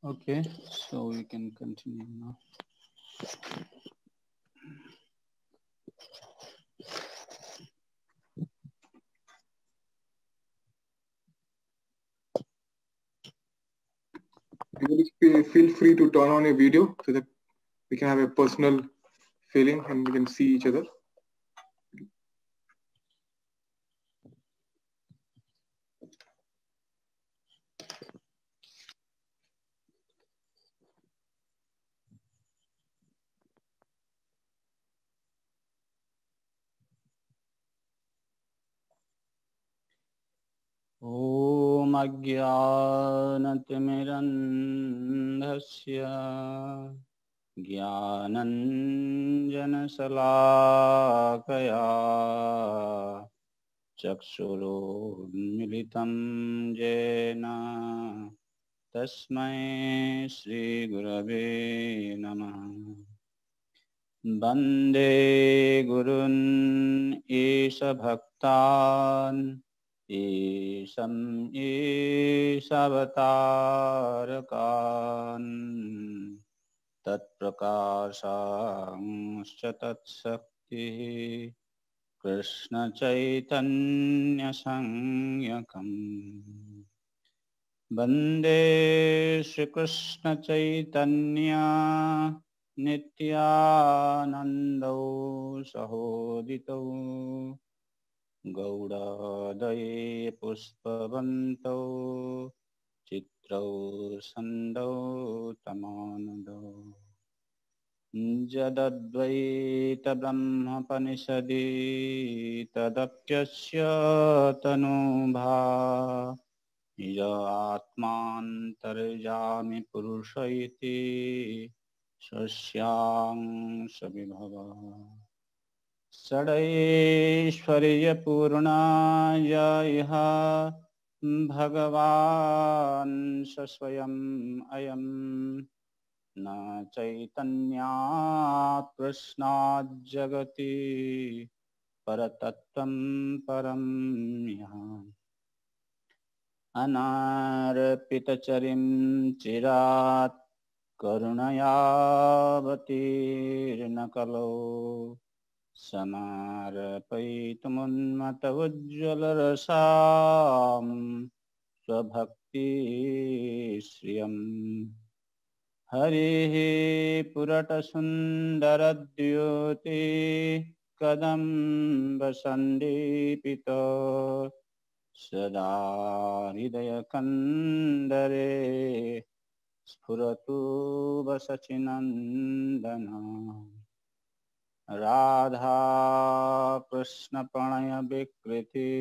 Okay, so we can continue now. Feel free to turn on your video so that we can have a personal feeling and we can see each other. ॐ अज्ञानतिमिरन्धस्य ज्ञानञ्जनशलाकया चक्षुरुन्मिलितं येन तस्मै श्रीगुरवे नमः। वन्दे गुरून् ईशभक्तान् ईशवतारकान् तत्प्रकाशांश्च तत्शक्तिः कृष्णचैतन्यसंज्ञकम् वन्दे श्रीकृष्णचैतन्य नित्यानन्दौ सहोदितौ गौडादये पुष्पवन्तौ चित्रौ सन्दौ तमानदौ जदद्वैतब्रह्मोपनिषदि तदप्यस्य तनुभा य आत्मान्तर्यामि पुरुष इति स्वस्यां सविभवः षडैश्वर्यपूर्णाय इह भगवान् स्वयम् अयं न चैतन्यात् कृष्णात् जगति परतत्त्वं परं यः अनार्पितचरिं चिरात् करुणयावतीर्न कलो समार्पयितुमुन्मत्त उज्ज्वलरसां स्वभक्तिश्रियम् हरिः पुरटसुन्दरद्योति कदम्बसन्दीपितो सदा हृदयकन्दरे स्फुरतु वसचिनन्दना राधा कृष्ण प्रणय विकृति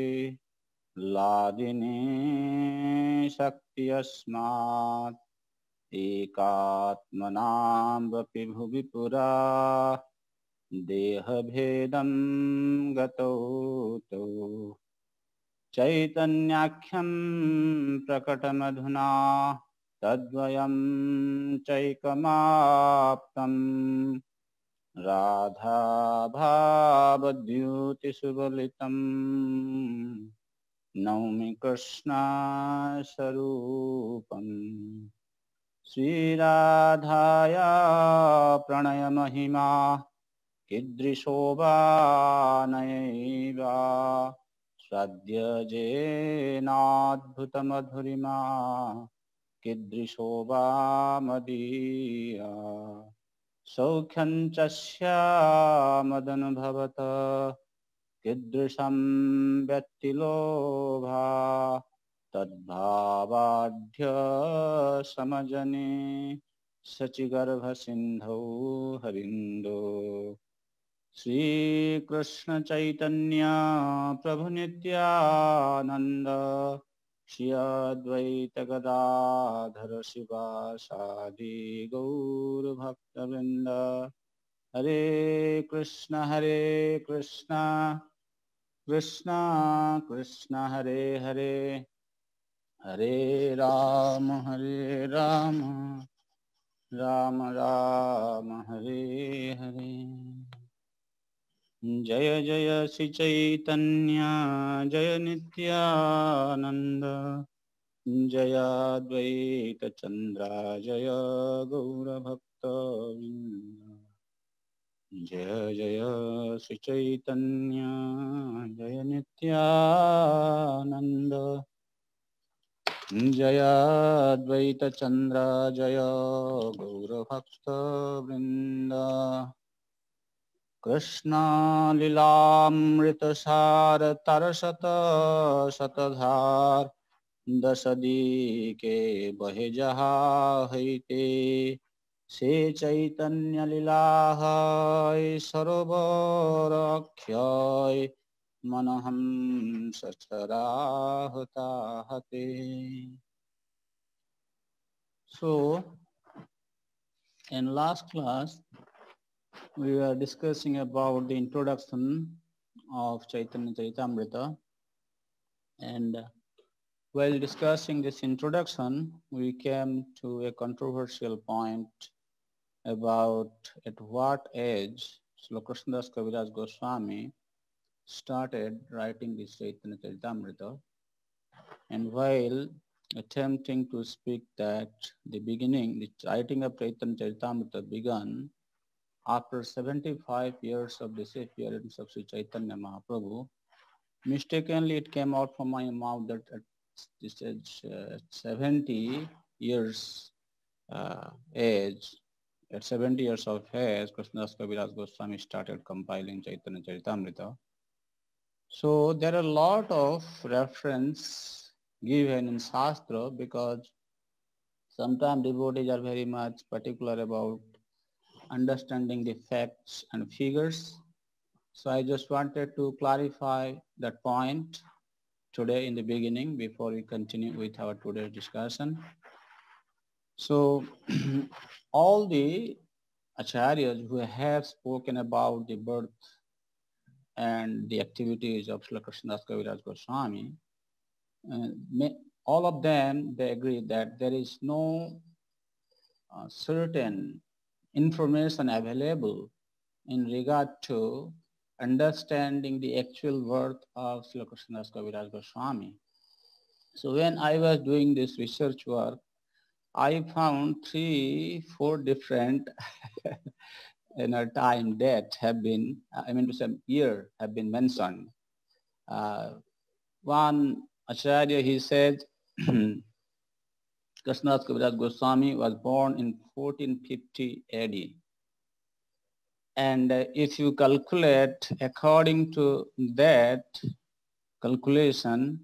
लादिनी शक्ति अस्मात् एकात्मनां भुवि पुरा देहभेदं गतौ तौ चैतन्याख्यं प्रकटमधुना तद्वयं चैकमाप्तम् राधा भावद्युतिसुगलितं नौमि कृष्ण स्वरूपम् श्रीराधाया प्रणय महिमा कीदृशोभा नयैवा सद्यजेनाद्भुतमधुरिमा कीदृशोभा मदीया सौख्यं च स्यामदनुभवत कीदृशं व्यक्तिलोभा तद्भावाढ्य समजने शचिगर्भसिन्धौ हरिन्दो श्रीकृष्ण चैतन्य प्रभु नित्यानंद श्री अद्वैत गदाधर शिवासादि गौर भक्तवृंद हरे कृष्ण कृष्ण कृष्ण हरे हरे हरे राम राम राम हरे हरे जय जय श्री चैतन्य जय नित्यानंद जय अद्वैत चंद्रा जय गौरभक्तवृंद जय जय श्री चैतन्य जय नित्यानंद जय अद्वैत चंद्र जय गौरभक्तवृंद कृष्ण लीलामृत सार तरसत शतधार दशदी के बहे जहा हैते से चैतन्य लीला है सरोवर अक्षय मनहम सचराहता हते. So, in last class, we were discussing about the introduction of Chaitanya Charitamrita, and while discussing this introduction, we came to a controversial point about at what age Srila Krishnadas Kaviraj Goswami started writing this Chaitanya Charitamrita. And while attempting to speak that the writing of Chaitanya Charitamrita began after 75 years of disappearance of Sri Chaitanya Mahaprabhu, mistakenly it came out from my mouth that at this age, 70 years age, at 70 years of age, Krishnadas Kaviraj Goswami started compiling Chaitanya Charitamrita. So there are a lot of reference given in Shastra because sometimes devotees are very much particular about understanding the facts and figures. So I just wanted to clarify that point today in the beginning before we continue with our today's discussion. So all the acharyas who have spoken about the birth and the activities of Srila Krishnadas Kaviraj Goswami, all of them, they agree that there is no certain information available in regard to understanding the actual worth of Srila Krishnadas Kaviraj Goswami. So when I was doing this research work, I found 3-4 different time date have been, some year have been mentioned. One Acharya, he said, Krishnadas Kaviraj Goswami was born in 1450 AD. And if you calculate according to that calculation,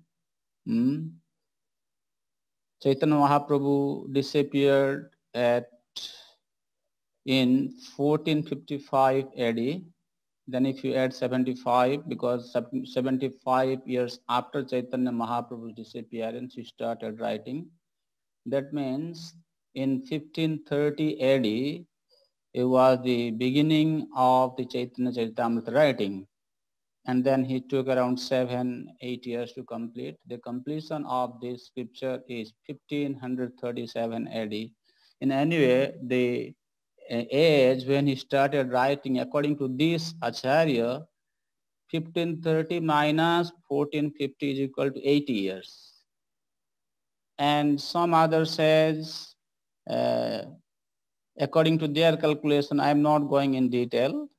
Chaitanya Mahaprabhu disappeared in 1455 AD. Then if you add 75, because 75 years after Chaitanya Mahaprabhu's disappearance, he started writing. That means in 1530 AD, it was the beginning of the Chaitanya Charitamrita writing. And then he took around 7-8 years to complete. The completion of this scripture is 1537 AD. In any way, the age when he started writing, according to this Acharya, 1530 minus 1450 is equal to 80 years. And some other says, according to their calculation, I am not going in detail.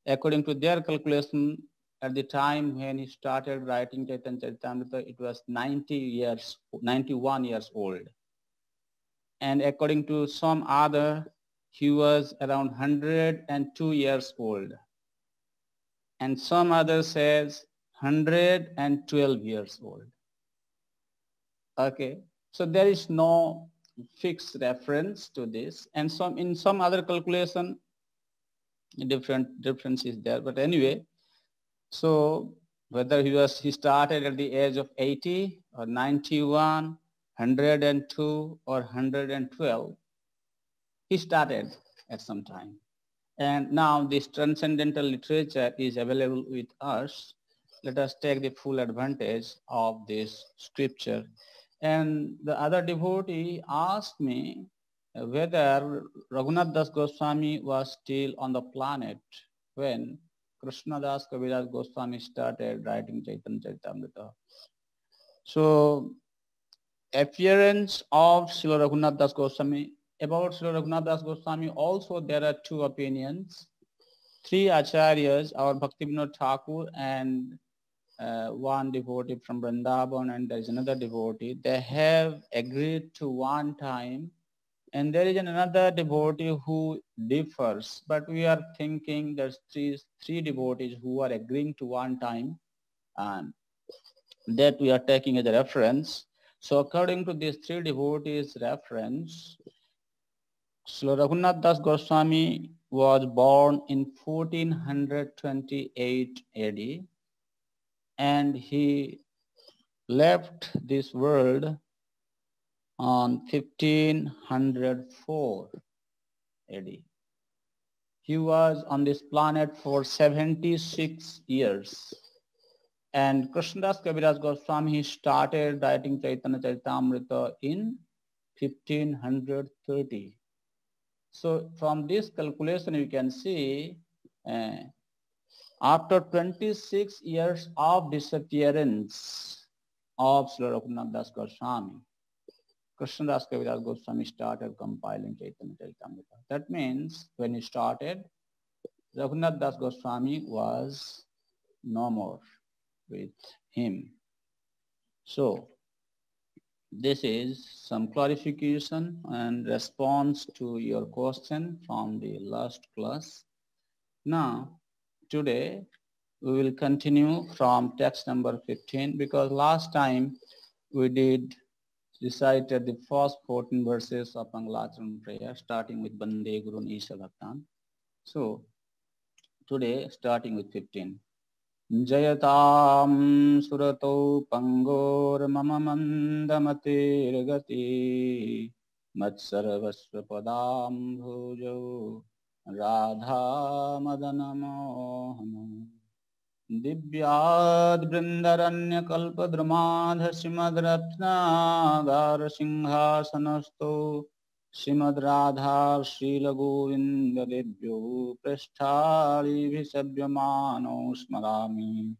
According to their calculation, at the time when he started writing Chaitanya Charitamrita, it was 91 years old. And according to some other, he was around 102 years old. And some other says 112 years old. Okay, so there is no fixed reference to this. And in some other calculation, difference is there. But anyway, so whether he started at the age of 80 or 91, 102 or 112, he started at some time. And now this transcendental literature is available with us. Let us take the full advantage of this scripture. And the other devotee asked me whether Raghunath Das Goswami was still on the planet when Krishnadas Kaviraj Goswami started writing Chaitanya Charitamrita. So appearance of Srila Raghunath Das Goswami. About Srila Raghunath Das Goswami also there are two opinions. Three acharyas, our Bhaktivinoda Thakur and one devotee from Vrindavan, and there is another devotee. They have agreed to one time, and there is another devotee who differs. But we are thinking there's three devotees who are agreeing to one time, and that we are taking as a reference. So according to these three devotees' reference, Srila Raghunath Das Goswami was born in 1428 AD, and he left this world on 1504 AD. He was on this planet for 76 years. And Krishnadas Kaviraj Goswami started writing Chaitanya Charitamrita in 1530. So from this calculation you can see after 26 years of disappearance of Srila Raghunath Das Goswami, Krishnadas Kaviraj Goswami started compiling Chaitanya Charitamrita. That means when he started, Raghunath Das Goswami was no more with him. So this is some clarification and response to your question from the last class. Now, today we will continue from text number 15 because last time we did recited the first 14 verses of Mangalacharan prayer starting with Bande Gurun Isha Bhaktan. So today starting with 15. Jayatam surato pangor mama mandamate gati matsarvasva padam bhujo radha madanamohana divyad brindaranya kalpadrumadha simadratnagar singhasanasto Srimad Radha Srila Govinda Debyo Prasthali Visabhyamano Smarami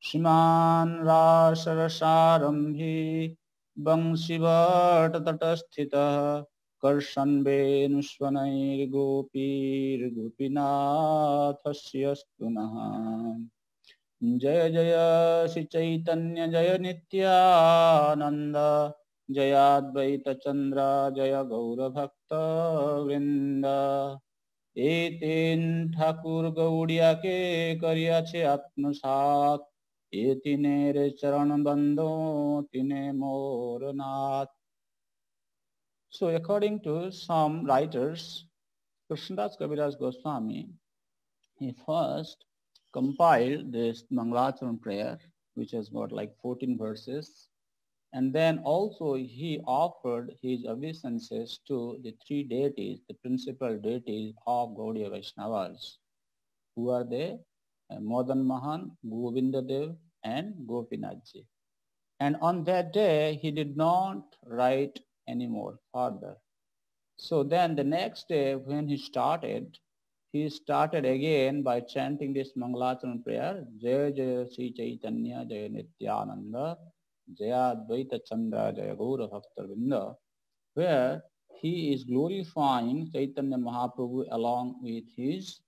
Shriman Rasarasarambhi Bangsivat Tatasthita Karshan Venusvanair Gopir Gopinathasya Stunaha Jaya Jaya Sri Chaitanya Jaya Nityananda Jayadvaita Chandra Jaya Gaura Bhakta Vrinda Etin Thakur Gaudiya ke Karyache Atmasat Etine Charan Bando Tine Moranath. So according to some writers, Krishnadas Kaviraj Goswami, he first compiled this Mangalacharan prayer, which has got like 14 verses. And then also he offered his obeisances to the three deities, the principal deities of Gaudiya Vaishnavas. Who are they? Madan Mohan, Govinda Dev, and Gopinathji. And on that day, he did not write anymore further. So then the next day when he started again by chanting this Mangalacharan prayer, Jaya Jaya Sri Chaitanya Jaya Nityananda, Jaya Advaita Chandra Jaya Gaura Bhakta Vrinda, where he is glorifying Chaitanya Mahaprabhu along with his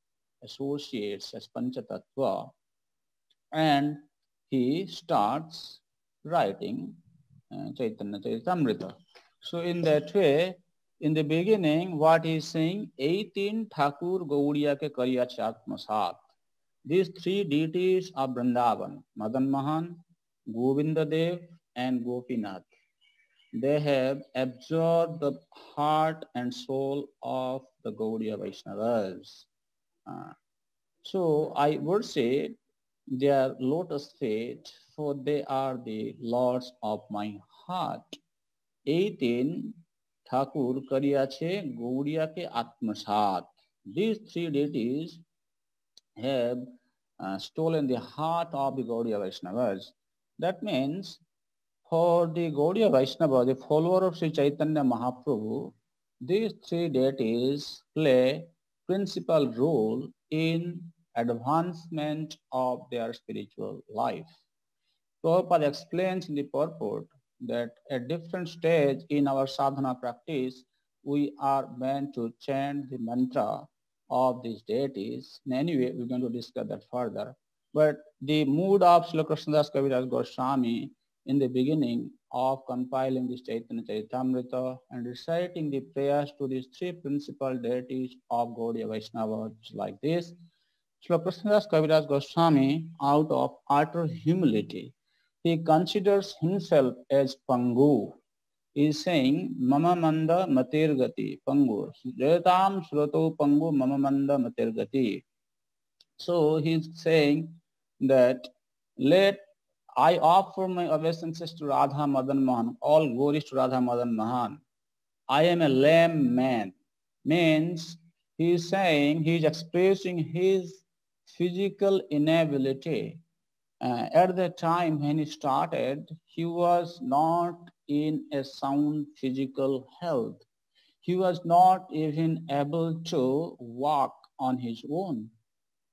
associates as Panchatattva, and he starts writing Chaitanya Charitamrita. So in that way, in the beginning, what he is saying, 18 Thakur Gaudiya ke Karya Atmasat. These three deities of Vrindavan, Madan Mohan, Govinda Dev, and Gopinath, they have absorbed the heart and soul of the Gaudiya Vaishnavas. So I would say they are lotus feet, for they are the lords of my heart. 18 Thakur Karyache Gaudiya ke Atmasat. These three deities have stolen the heart of the Gaudiya Vaishnavas. That means for the Gaudiya Vaishnava, the follower of Sri Chaitanya Mahaprabhu, these three deities play principal role in advancement of their spiritual life. Prabhupada explains in the purport that at different stage in our sadhana practice, we are meant to chant the mantra of these deities. And anyway, we're going to discuss that further. But the mood of Srila Krishnadas Kaviraj Goswami in the beginning of compiling this Chaitanya Charitamrita and reciting the prayers to these three principal deities of Gaudiya Vaishnava, like this. Srila Krishnadas Kaviraj Goswami, out of utter humility, he considers himself as Pangu. He is saying, Mama Manda Matirgati, Pangu. Jayatam Sroto Pangu Mama Manda Matirgati. So he is saying that let I offer my obeisances to Radha Madan Mohan, all glories to Radha Madan Mohan. I am a lame man. Means he is saying, he is expressing his physical inability. At the time when he started, he was not in a sound physical health. He was not even able to walk on his own.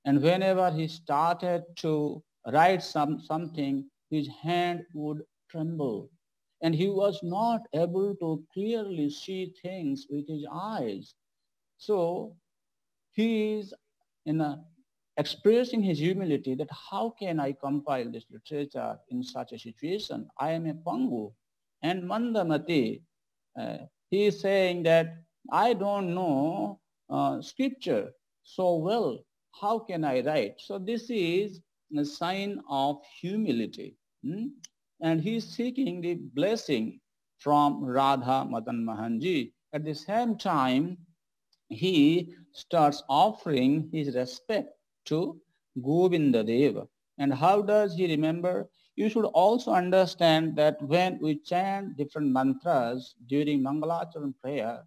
And whenever he started to write something, his hand would tremble. And he was not able to clearly see things with his eyes. So he is expressing his humility that how can I compile this literature in such a situation? I am a Pangu. And Mandamati, he is saying that I don't know scripture so well. How can I write? So this is a sign of humility. And he is seeking the blessing from Radha Madan Mohanji. At the same time, he starts offering his respect to Govinda Deva. And how does he remember? You should also understand that when we chant different mantras during Mangalacharan prayer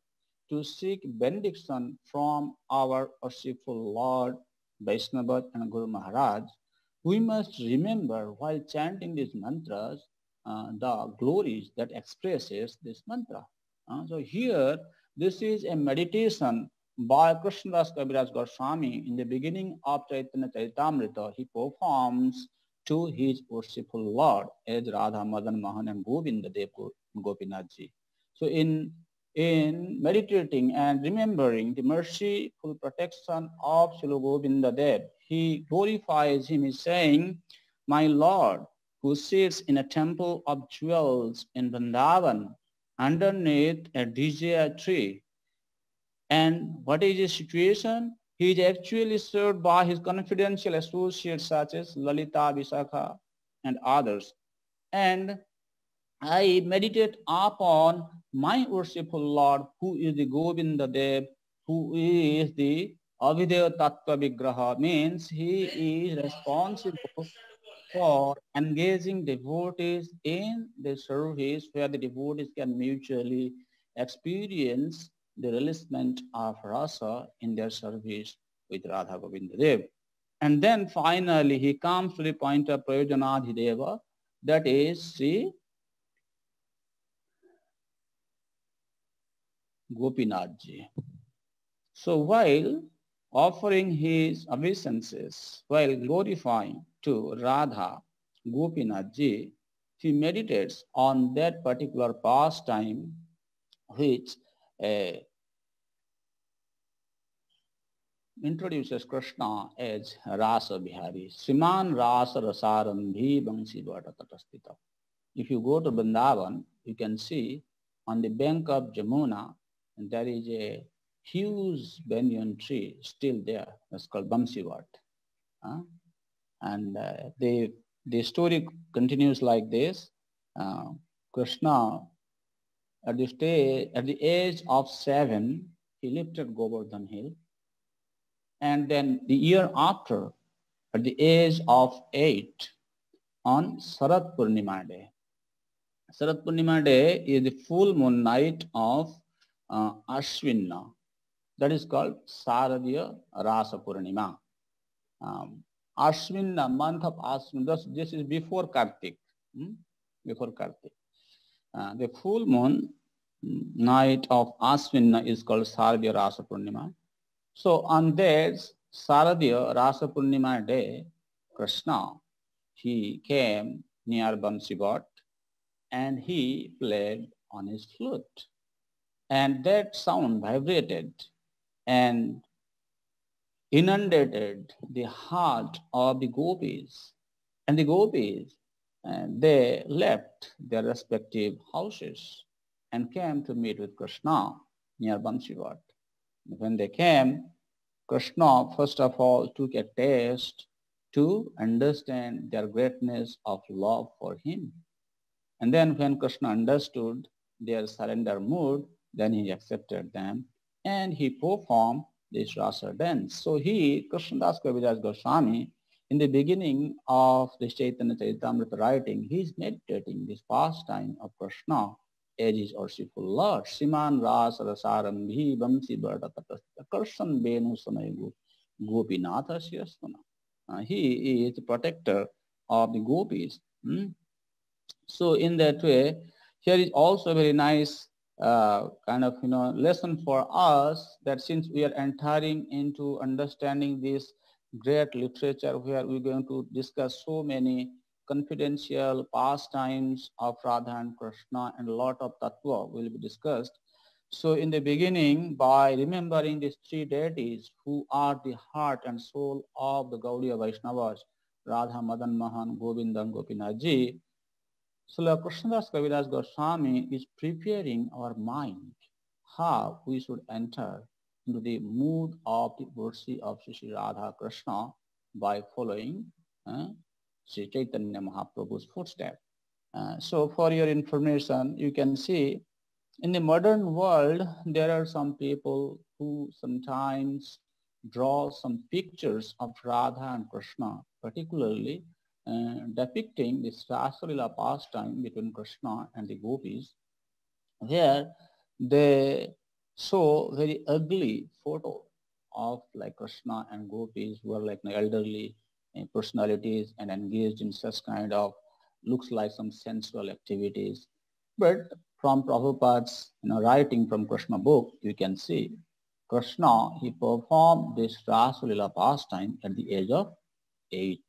to seek benediction from our worshipful Lord, Vaishnava and Guru Maharaj, we must remember while chanting these mantras the glories that expresses this mantra. So here, this is a meditation by Krishnadas Kaviraj Goswami. In the beginning of Chaitanya Charitamrita, he performs to his worshipful Lord as Radha Madan Mohan and Govinda Dev Gopinathji. So in meditating and remembering the merciful protection of Srila Govinda Dev, he glorifies him. He's saying, my Lord, who sits in a temple of jewels in Vrindavan, underneath a Dijaya tree. And what is his situation? He is actually served by his confidential associates such as Lalita, Visakha, and others. And I meditate upon my worshipful Lord, who is the Govinda Dev, who is the Avideva Tattva Vigraha, means he is responsible for engaging devotees in the service where the devotees can mutually experience the releasement of rasa in their service with Radha Govinda Dev. And then finally he comes to the point of Prayojanadhideva, that is Sri Gopinathji. So while offering his obeisances, while glorifying to Radha Gopinathji, he meditates on that particular pastime which introduces Krishna as Rasa Bihari. Sriman Rasa Rasarambhi Bangsi Vata Tatastita. If you go to Vrindavan, you can see on the bank of Jamuna, there is a huge banyan tree still there. It's called Bamsivat. And the story continues like this. Krishna, at the age of 7, he lifted Govardhan Hill. And then the year after, at the age of 8, on Sarat Purnima Day. Sarat Purnima Day is the full moon night of Ashwina. That is called Saradya Rasa Purnima. Ashwina, month of Ashwina, this is before Kartik. Before Kartik. The full moon night of Ashwina is called Saradya Rasa Purnima. So on this Saradya Rasa Purnima day, Krishna, he came near Bamsivat and he played on his flute. And that sound vibrated and inundated the heart of the gopis. And the gopis, they left their respective houses and came to meet with Krishna near Bamsivat. When they came, Krishna first of all took a test to understand their greatness of love for him. And then when Krishna understood their surrender mood, then he accepted them and he performed this rasa dance. So he, Krishnadas Kaviraj Goswami, in the beginning of the Chaitanya Charitamrita writing, he is meditating this pastime of Krishna as his worshipful Lord. Siman Rasa Rasarambi Bamsi Bhartatapasta Krishna Benu Samayu Gopinatha Siyastana. He is the protector of the gopis. So in that way, here is also a very nice kind of lesson for us, that since we are entering into understanding this great literature where we're going to discuss so many confidential pastimes of Radha and Krishna, and a lot of tattva will be discussed. So in the beginning, by remembering these three deities who are the heart and soul of the Gaudiya Vaishnavas, Radha, Madan Mohan, Govinda, and Gopinath Ji, Srila Krishnadas Kaviraj Goswami is preparing our mind how we should enter into the mood of the worship of Sri Radha Krishna by following Sri Chaitanya Mahaprabhu's footsteps. So for your information, you can see in the modern world, there are some people who sometimes draw some pictures of Radha and Krishna, particularly depicting this Rasalila pastime between Krishna and the gopis, where they show very ugly photo of like Krishna and gopis who are like elderly personalities and engaged in such kind of looks like some sensual activities. But from Prabhupada's writing from Krishna book, you can see Krishna, he performed this Rasalila pastime at the age of 8.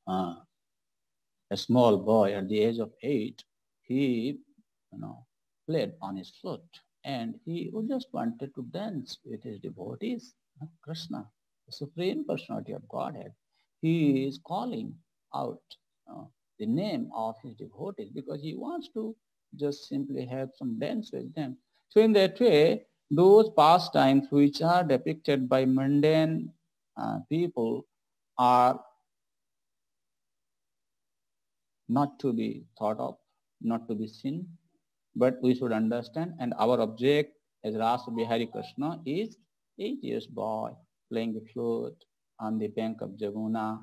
A small boy at the age of 8, he played on his flute and he just wanted to dance with his devotees. Krishna, the Supreme Personality of Godhead, he is calling out the name of his devotees because he wants to just simply have some dance with them. So in that way, those pastimes which are depicted by mundane people are not to be thought of, not to be seen, but we should understand. And our object as Rasa Bihari Krishna is 8 years boy playing the flute on the bank of Jamuna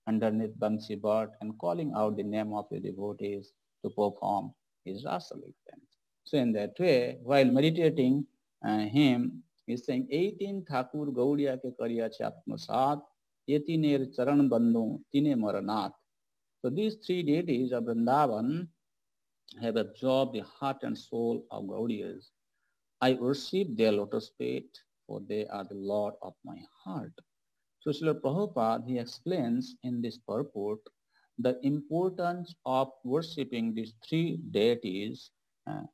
underneath Bansi Bhat and calling out the name of the devotees to perform his Rasa dance. So in that way, while meditating him, he's saying 18 Thakur Gaudiya ke kariya chapmasat, yetiner charan bandhu tine maranat. So these three deities of Vrindavan have absorbed the heart and soul of Gaudiyas. I worship their lotus feet, for they are the Lord of my heart. So Srila Prabhupada, he explains in this purport the importance of worshipping these three deities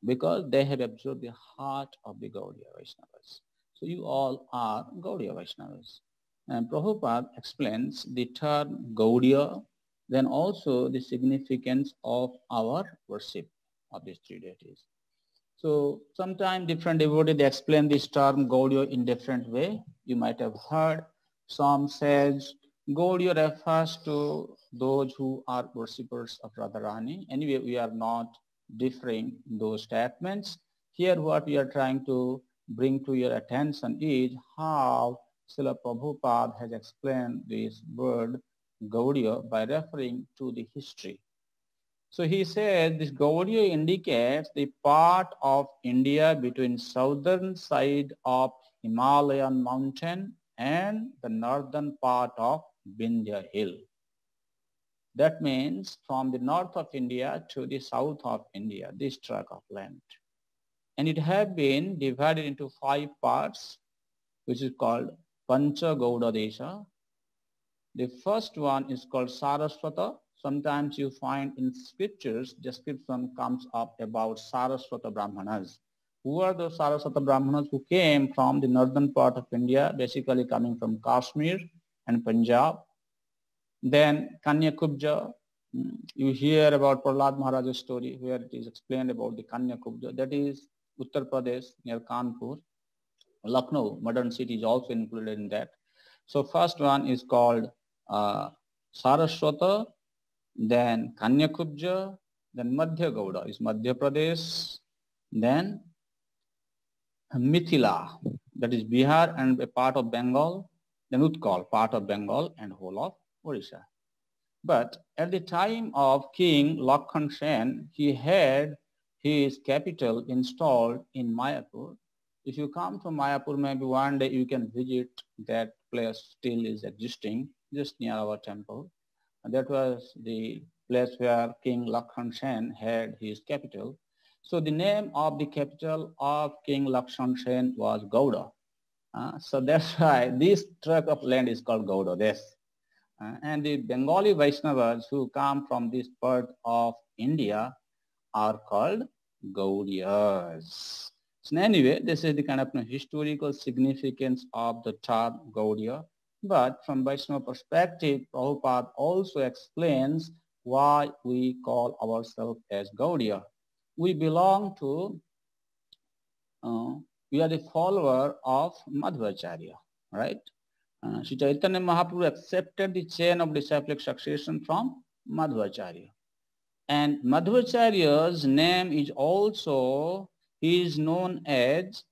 because they have absorbed the heart of the Gaudiya Vaishnavas. So you all are Gaudiya Vaishnavas. And Prabhupada explains the term Gaudiya, then also the significance of our worship of these three deities. So sometimes different devotees, they explain this term Gaudiya in different way. You might have heard some says Gaudiya refers to those who are worshippers of Radharani. Anyway, we are not differing those statements. Here what we are trying to bring to your attention is how Srila Prabhupada has explained this word Gaudiya by referring to the history. So he said this Gaudiya indicates the part of India between southern side of Himalayan mountain and the northern part of Vindhya hill. That means from the north of India to the south of India, this tract of land. And it has been divided into 5 parts, which is called Pancha Gauda Desha. The first one is called Saraswata. sometimes you find in scriptures, description comes up about Saraswata Brahmanas. Who are those Saraswata Brahmanas who came from the northern part of India, basically coming from Kashmir and Punjab? Then Kanyakubja, you hear about Prahlad Maharaj's story where it is explained about the Kanyakubja. That is Uttar Pradesh near Kanpur. Lucknow, modern city, is also included in that. So first one is called Saraswata, then Kanyakubja, then Madhya Gauda is Madhya Pradesh, then Mithila, that is Bihar and a part of Bengal, then Utkal, part of Bengal and whole of Orissa. But at the time of King Lakhan Sen, he had his capital installed in Mayapur. If you come from Mayapur, maybe one day you can visit that place, still is existing, just near our temple. And that was the place where King Lakhan Sen had his capital. So the name of the capital of King Lakhan Sen was Gauda. So that's why this tract of land is called Gauda Desh. And the Bengali Vaishnavas who come from this part of India are called Gaudiyas. So anyway, this is the kind of historical significance of the term Gaudiya. But from Vaishnava perspective, Prabhupada also explains why we call ourselves as Gaudiya. We belong to, we are the follower of Madhvacharya, right? Sri Chaitanya Mahaprabhu accepted the chain of disciplic succession from Madhvacharya. And Madhvacharya's name is also, he is known as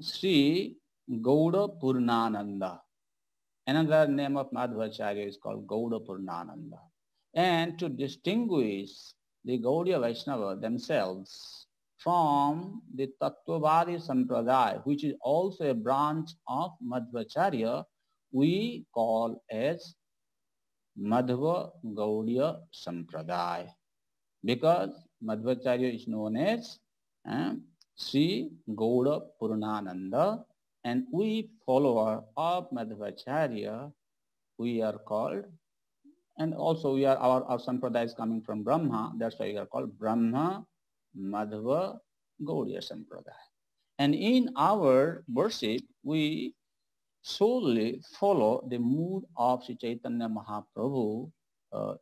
Sri Gauda Purnananda. Another name of Madhvacharya is called Gauda Purnananda. And to distinguish the Gaudiya Vaishnava themselves from the Tattvavadi Sampradaya, which is also a branch of Madhvacharya, we call as Madhva Gaudiya Sampradaya, because Madhvacharya is known as Sri Gauda Purnananda, and we follower of Madhvacharya, we are called, and also we are, our Sampradaya is coming from Brahma, that's why we are called Brahma Madhva Gaudiya Sampradaya. And in our worship, we solely follow the mood of Sri Chaitanya Mahaprabhu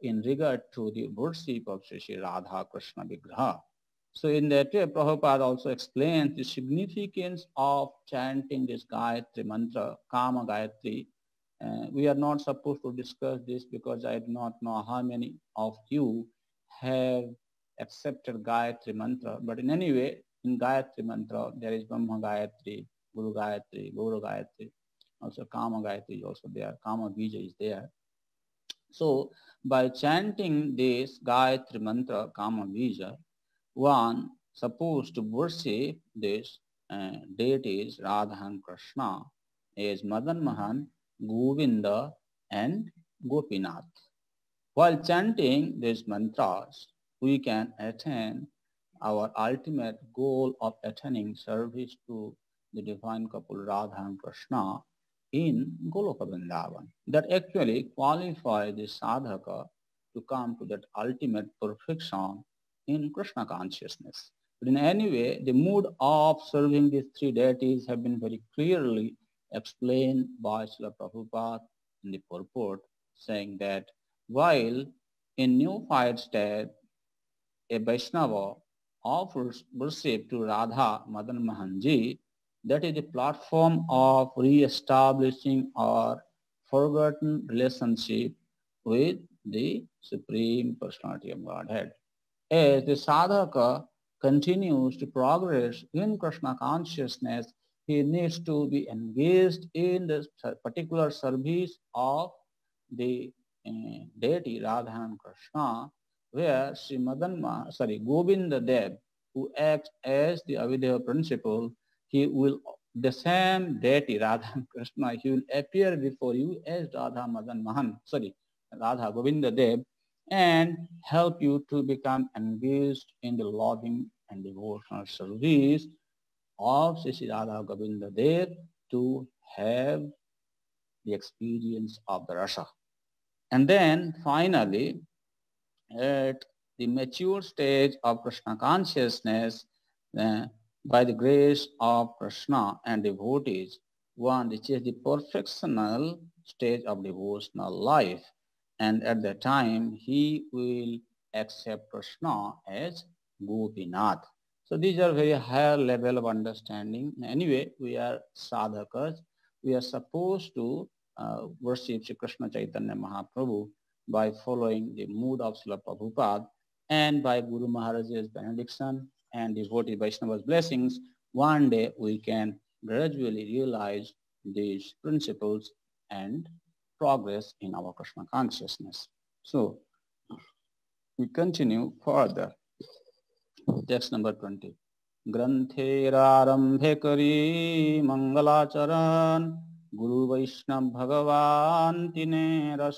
in regard to the worship of Sri Radha Krishna Vigraha. So in that way, Prabhupada also explains the significance of chanting this Gayatri mantra, Kama Gayatri. We are not supposed to discuss this because I do not know how many of you have accepted Gayatri mantra. But in any way, in Gayatri mantra, there is Brahma Gayatri, Guru Gayatri, Guru Gayatri. Also Kama Gayatri is also there, Kama Bija is there. So by chanting this Gayatri mantra, Kama Bija, one supposed to worship this deities Radha and Krishna as Madan Mohan, Govinda and Gopinath. While chanting these mantras, we can attain our ultimate goal of attaining service to the divine couple Radha and Krishna in Goloka Vrindavan. That actually qualifies the sadhaka to come to that ultimate perfection in Krishna consciousness. But in any way, the mood of serving these three deities have been very clearly explained by Srila Prabhupada in the purport, saying that while in neophyte state, a Vaishnava offers worship to Radha Madan Mohanji, that is the platform of re-establishing our forgotten relationship with the Supreme Personality of Godhead. As the sadhaka continues to progress in Krishna consciousness, he needs to be engaged in the particular service of the deity Radha and Krishna, where Govinda Dev, who acts as the Avideva principle, he will, the same deity Radha and Krishna, he will appear before you as Radha Radha Govinda Dev, and help you to become engaged in the loving and devotional service of Sri Radha Govinda Dev to have the experience of the rasa. And then finally, At the mature stage of Krishna consciousness, by the grace of Krishna and devotees, one reaches the perfectional stage of devotional life, and at that time he will accept Krishna as Gopinath. So these are very higher level of understanding. Anyway, we are sadhakas. We are supposed to worship Shri Krishna Chaitanya Mahaprabhu by following the mood of Srila Prabhupada and by Guru Maharaj's benediction and devotee Vaishnava's blessings. One day we can gradually realize these principles and progress in our Krishna consciousness. So we continue further. Text number 20. ग्रंथेरारंभे करी मंगलाचरण गुरु वैष्णव भगवान तिनेर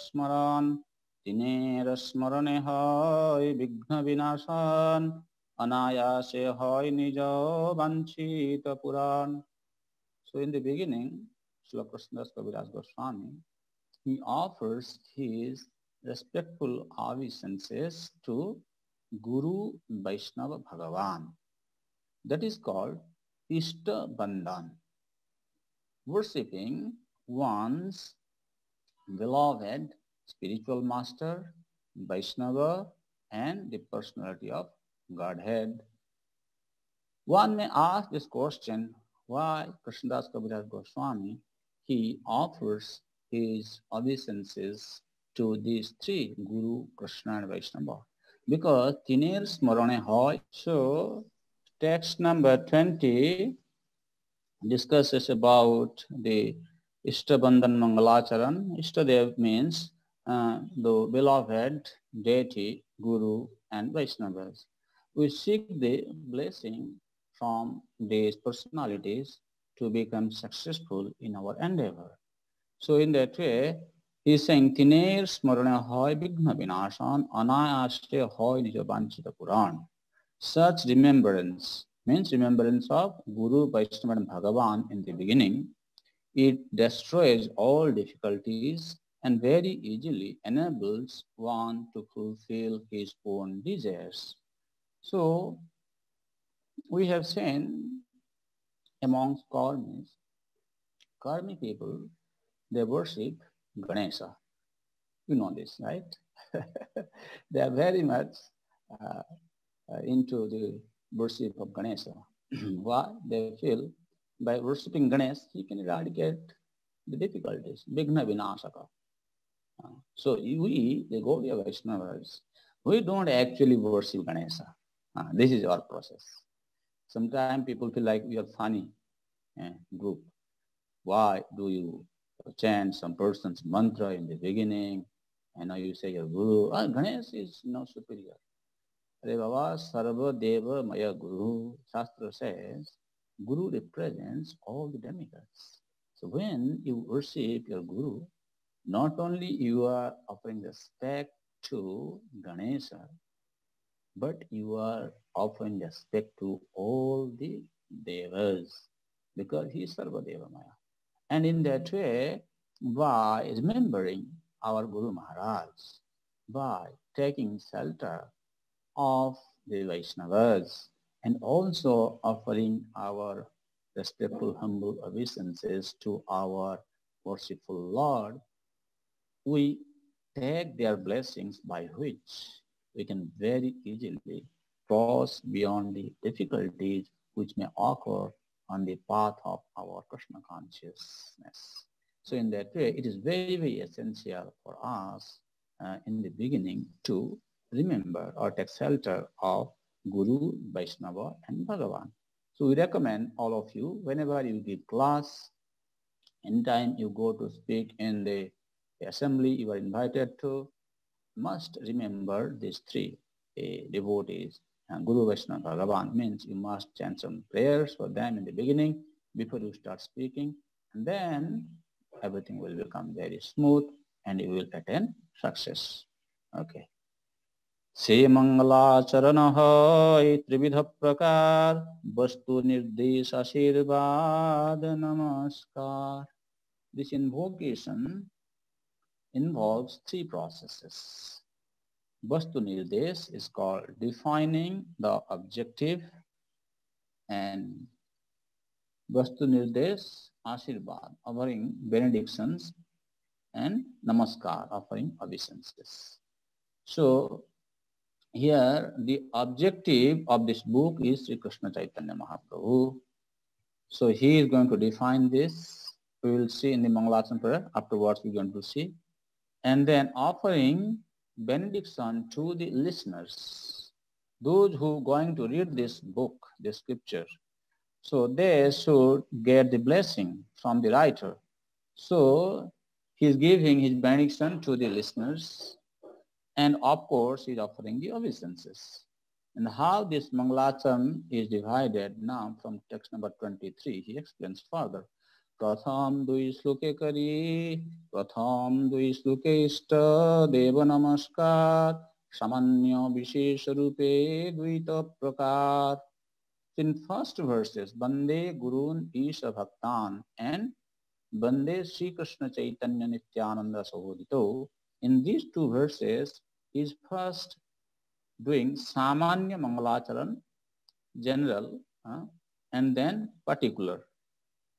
स्मरणे हय विघ्न विनाशन अनायासे हय निज वांछित पुराण. So in the beginning, Srila Krishnadas Kaviraj Goswami, he offers his respectful obeisances to Guru Vaishnava Bhagavan. That is called Ishta Bandhan, worshipping one's beloved spiritual master, Vaishnava, and the personality of Godhead. One may ask this question, why Krishnadas Kaviraj Goswami, he offers his obeisances to these three, Guru, Krishna and Vaishnava? Because Tiner Smarane Hoy. So text number 20 discusses about the Ishtabandhan Mangalacharan. Ishtadev means the beloved deity, Guru and Vaishnavas. We seek the blessing from these personalities to become successful in our endeavor. So in that way, he is saying, Tiner Smarane Hoy Vigna Vinashan Anayashte Hoy Nijabanchita Puran. Such remembrance means remembrance of Guru, Vaishnava and Bhagavan in the beginning. It destroys all difficulties and very easily enables one to fulfill his own desires. So we have seen amongst Karmi people, they worship Ganesha. You know this, right? They are very much into the worship of Ganesha. Why? They feel by worshipping Ganesh, he can eradicate the difficulties. Vigna Vinasaka. So we, the Gaudiya Vaishnavas, we don't actually worship Ganesha. This is our process. Sometimes people feel like we are funny group. Why do you chant some person's mantra in the beginning, and now you say your Guru? Ganesh is no superior. Re Baba Sarva Deva Maya Guru. Shastra says Guru represents all the demigods. So when you worship your Guru, not only you are offering respect to Ganesha, but you are offering respect to all the devas, because he is Sarva Deva Maya. And in that way, by remembering our Guru Maharaj, by taking shelter of the Vaishnavas, and also offering our respectful, humble obeisances to our worshipful Lord, we take their blessings by which we can very easily cross beyond the difficulties which may occur on the path of our Krishna consciousness. So in that way, it is very, very essential for us in the beginning to remember or take shelter of Guru, Vaishnava and Bhagavan. So we recommend all of you, whenever you give class, anytime you go to speak in the assembly you are invited to, must remember these three devotees. And Guru, Vaishnava, Bhagavan means you must chant some prayers for them in the beginning before you start speaking, and then everything will become very smooth and you will attain success. Okay. Se Mangalacharan Hoy Trividha Prakar Vastu Nirdesh Ashirvad Namaskar. This invocation involves three processes. Vastu Nirdesh is called defining the objective, and Vastu Nirdesh, Ashirvad, offering benedictions, and Namaskar, offering obeisances. So here the objective of this book is Sri Krishna Chaitanya Mahaprabhu. So he is going to define this. We will see in the Mangalacharana prayer. Afterwards we are going to see. And then offering benediction to the listeners, those who are going to read this book, this scripture. So they should get the blessing from the writer. So he is giving his benediction to the listeners, and of course he is offering the obeisances. And how this Mangalacharana is divided now from text number 23, he explains further. Pratham dui sloke kari, pratham dui sloke ishta deva namaskar, samanya vishesha rupe dvita prakar. In first verses, Bande Gurun Isha Bhaktan and Bande Sri Krishna Chaitanya Nityananda Sahodito, in these two verses, he is first doing Samanya Mangalacharan, general, and then particular.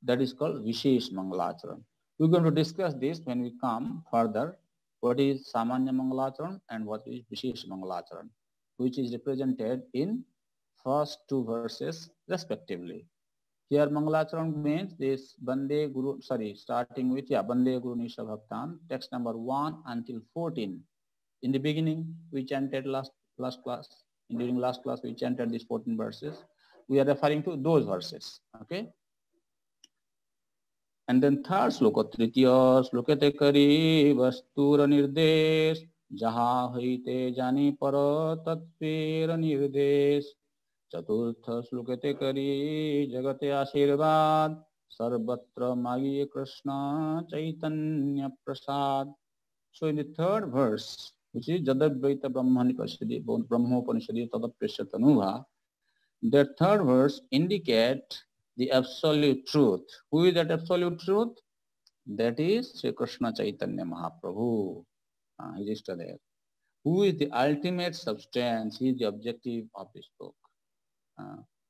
That is called Vishesh Mangalacharan. We're going to discuss this when we come further. What is Samanya Mangalacharan and what is Vishesh Mangalacharan, which is represented in first two verses respectively. Here Mangalacharan means this Bande Guru, starting with Bande Guru Nisha Bhaktan, text number 1 until 14. In the beginning, we chanted last class. During last class, we chanted these 14 verses. We are referring to those verses, okay? And then third sloka, Tritiya slokate kari vastura nirdesh, jaha haite jani para tatpera nirdesh. Chaturtha slokate kari jagate ashirvad, sarvatra magiye Krishna chaitanya prasad. So in the third verse, which is Jadadvaita Brahmani Pasadi, Brahmopanishadi Tadaprishatanuva, the third verse indicate the absolute truth. Who is that absolute truth? That is Sri Krishna Chaitanya Mahaprabhu. He is there. Who is the ultimate substance? He is the objective of this book.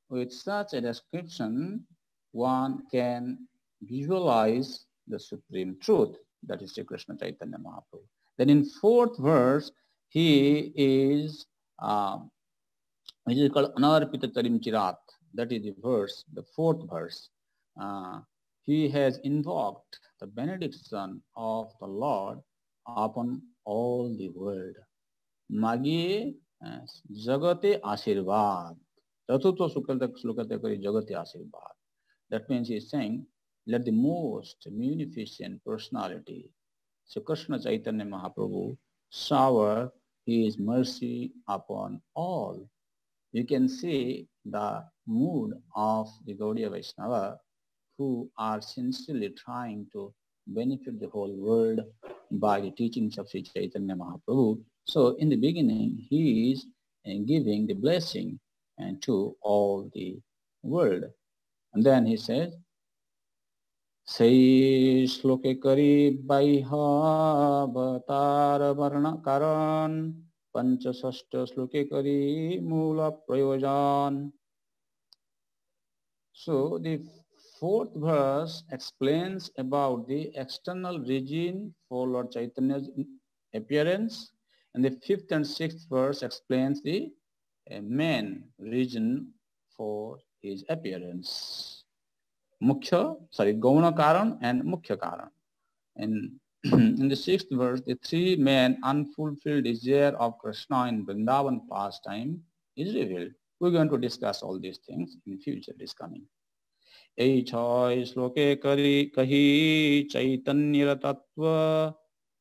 With such a description, one can visualize the supreme truth. That is Sri Krishna Chaitanya Mahaprabhu. Then in fourth verse, he is called Anarpita Tarim Chirat. That is the verse, the fourth verse. He has invoked the benediction of the Lord upon all the world. Magiye Jagate Ashirvad. Chaturtha Slokate Kari Jagate Ashirvad. That means he is saying, let the most munificent personality, Sri Krishna Chaitanya Mahaprabhu, shower his mercy upon all. You can see the mood of the Gaudiya Vaishnava who are sincerely trying to benefit the whole world by the teachings of Sri Chaitanya Mahaprabhu. So in the beginning, he is giving the blessing to all the world. And then he says, Sei shloke kari baiha avatar varna karan panchasashta shloke kari mula prayojan. So the fourth verse explains about the external region for Lord Chaitanya's appearance, and the fifth and sixth verse explains the main reason for his appearance. Gauna Karan and Mukhya Karan. And in the sixth verse, the three main unfulfilled desire of Krishna in Vrindavan pastime is revealed. We're going to discuss all these things in future, this coming. Ei chai sloke kari kahi chaitanya tattva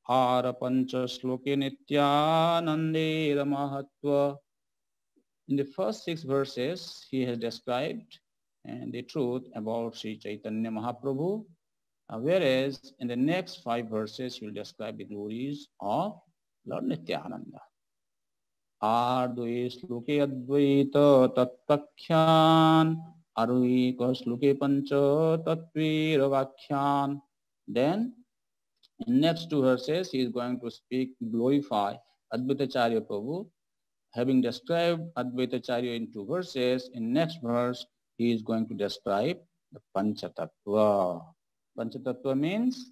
hara pancha sloke nityanandera mahatva. In the first 6 verses, he has described the truth about Sri Chaitanya Mahaprabhu, whereas in the next 5 verses, he will describe the glories of Lord Nityananda. Ardve sloke advaita tatpakhyan, arvika sloke pancha tatvira vakhyan. Then, in next 2 verses, he is going to glorify Advaitacharya Prabhu, having described Advaitacharya in 2 verses, in next verse he is going to describe the Panchatattva. Panchatattva means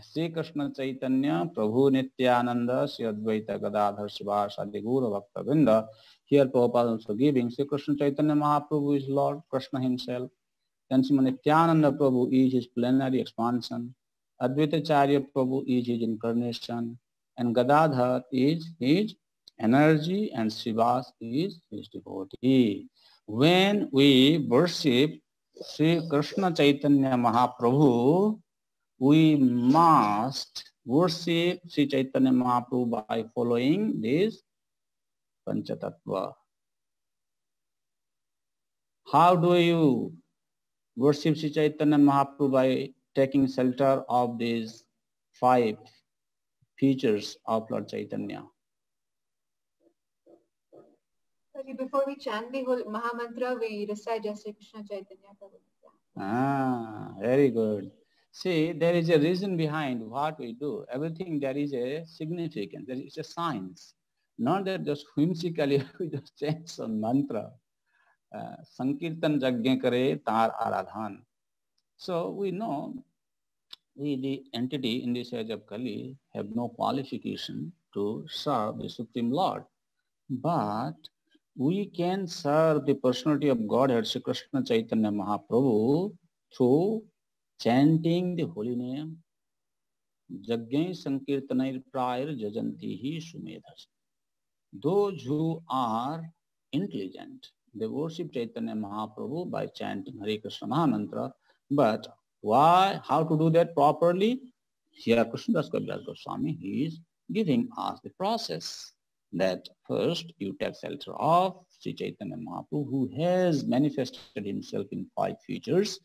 Sri Krishna Chaitanya, Prabhu Nityananda, Sri Advaita Gadadhar Srivas Adi Guru Bhakta Vrinda. Here Prabhupada also giving Sri Krishna Chaitanya Mahaprabhu is Lord Krishna himself. Then Sri Nityananda Prabhu is his plenary expansion. Advaitacharya Prabhu is his incarnation. And Gadadhar is his energy and Srivas is his devotee. When we worship Sri Krishna Chaitanya Mahaprabhu, we must worship Sri Chaitanya Mahaprabhu by following this Panchatattva. How do you worship Sri Chaitanya Mahaprabhu? By taking shelter of these 5 features of Lord Chaitanya. Before we chant the whole Mahamantra, we recite just Sri Krishna Chaitanya Prabhu. Very good. See, there is a reason behind what we do. Everything there is a significance, there is a science. Not that just whimsically we just chant some mantra. Sankirtan Jagya Kare Tar Aradhan. So we know we, the entity in this age of Kali, have no qualification to serve the Supreme Lord. But we can serve the personality of Godhead, Sri Krishna Chaitanya Mahaprabhu, through chanting the holy name. Jagyai Sankirtanair Prayar Jajantihi Sumedhas. Those who are intelligent, they worship Chaitanya Mahaprabhu by chanting Hare Krishna Mahamantra. But why? How to do that properly? Here Krishnadas Kaviraj Goswami, he is giving us the process. That first you take shelter of Sri Chaitanya Mahaprabhu, who has manifested himself in 5 features: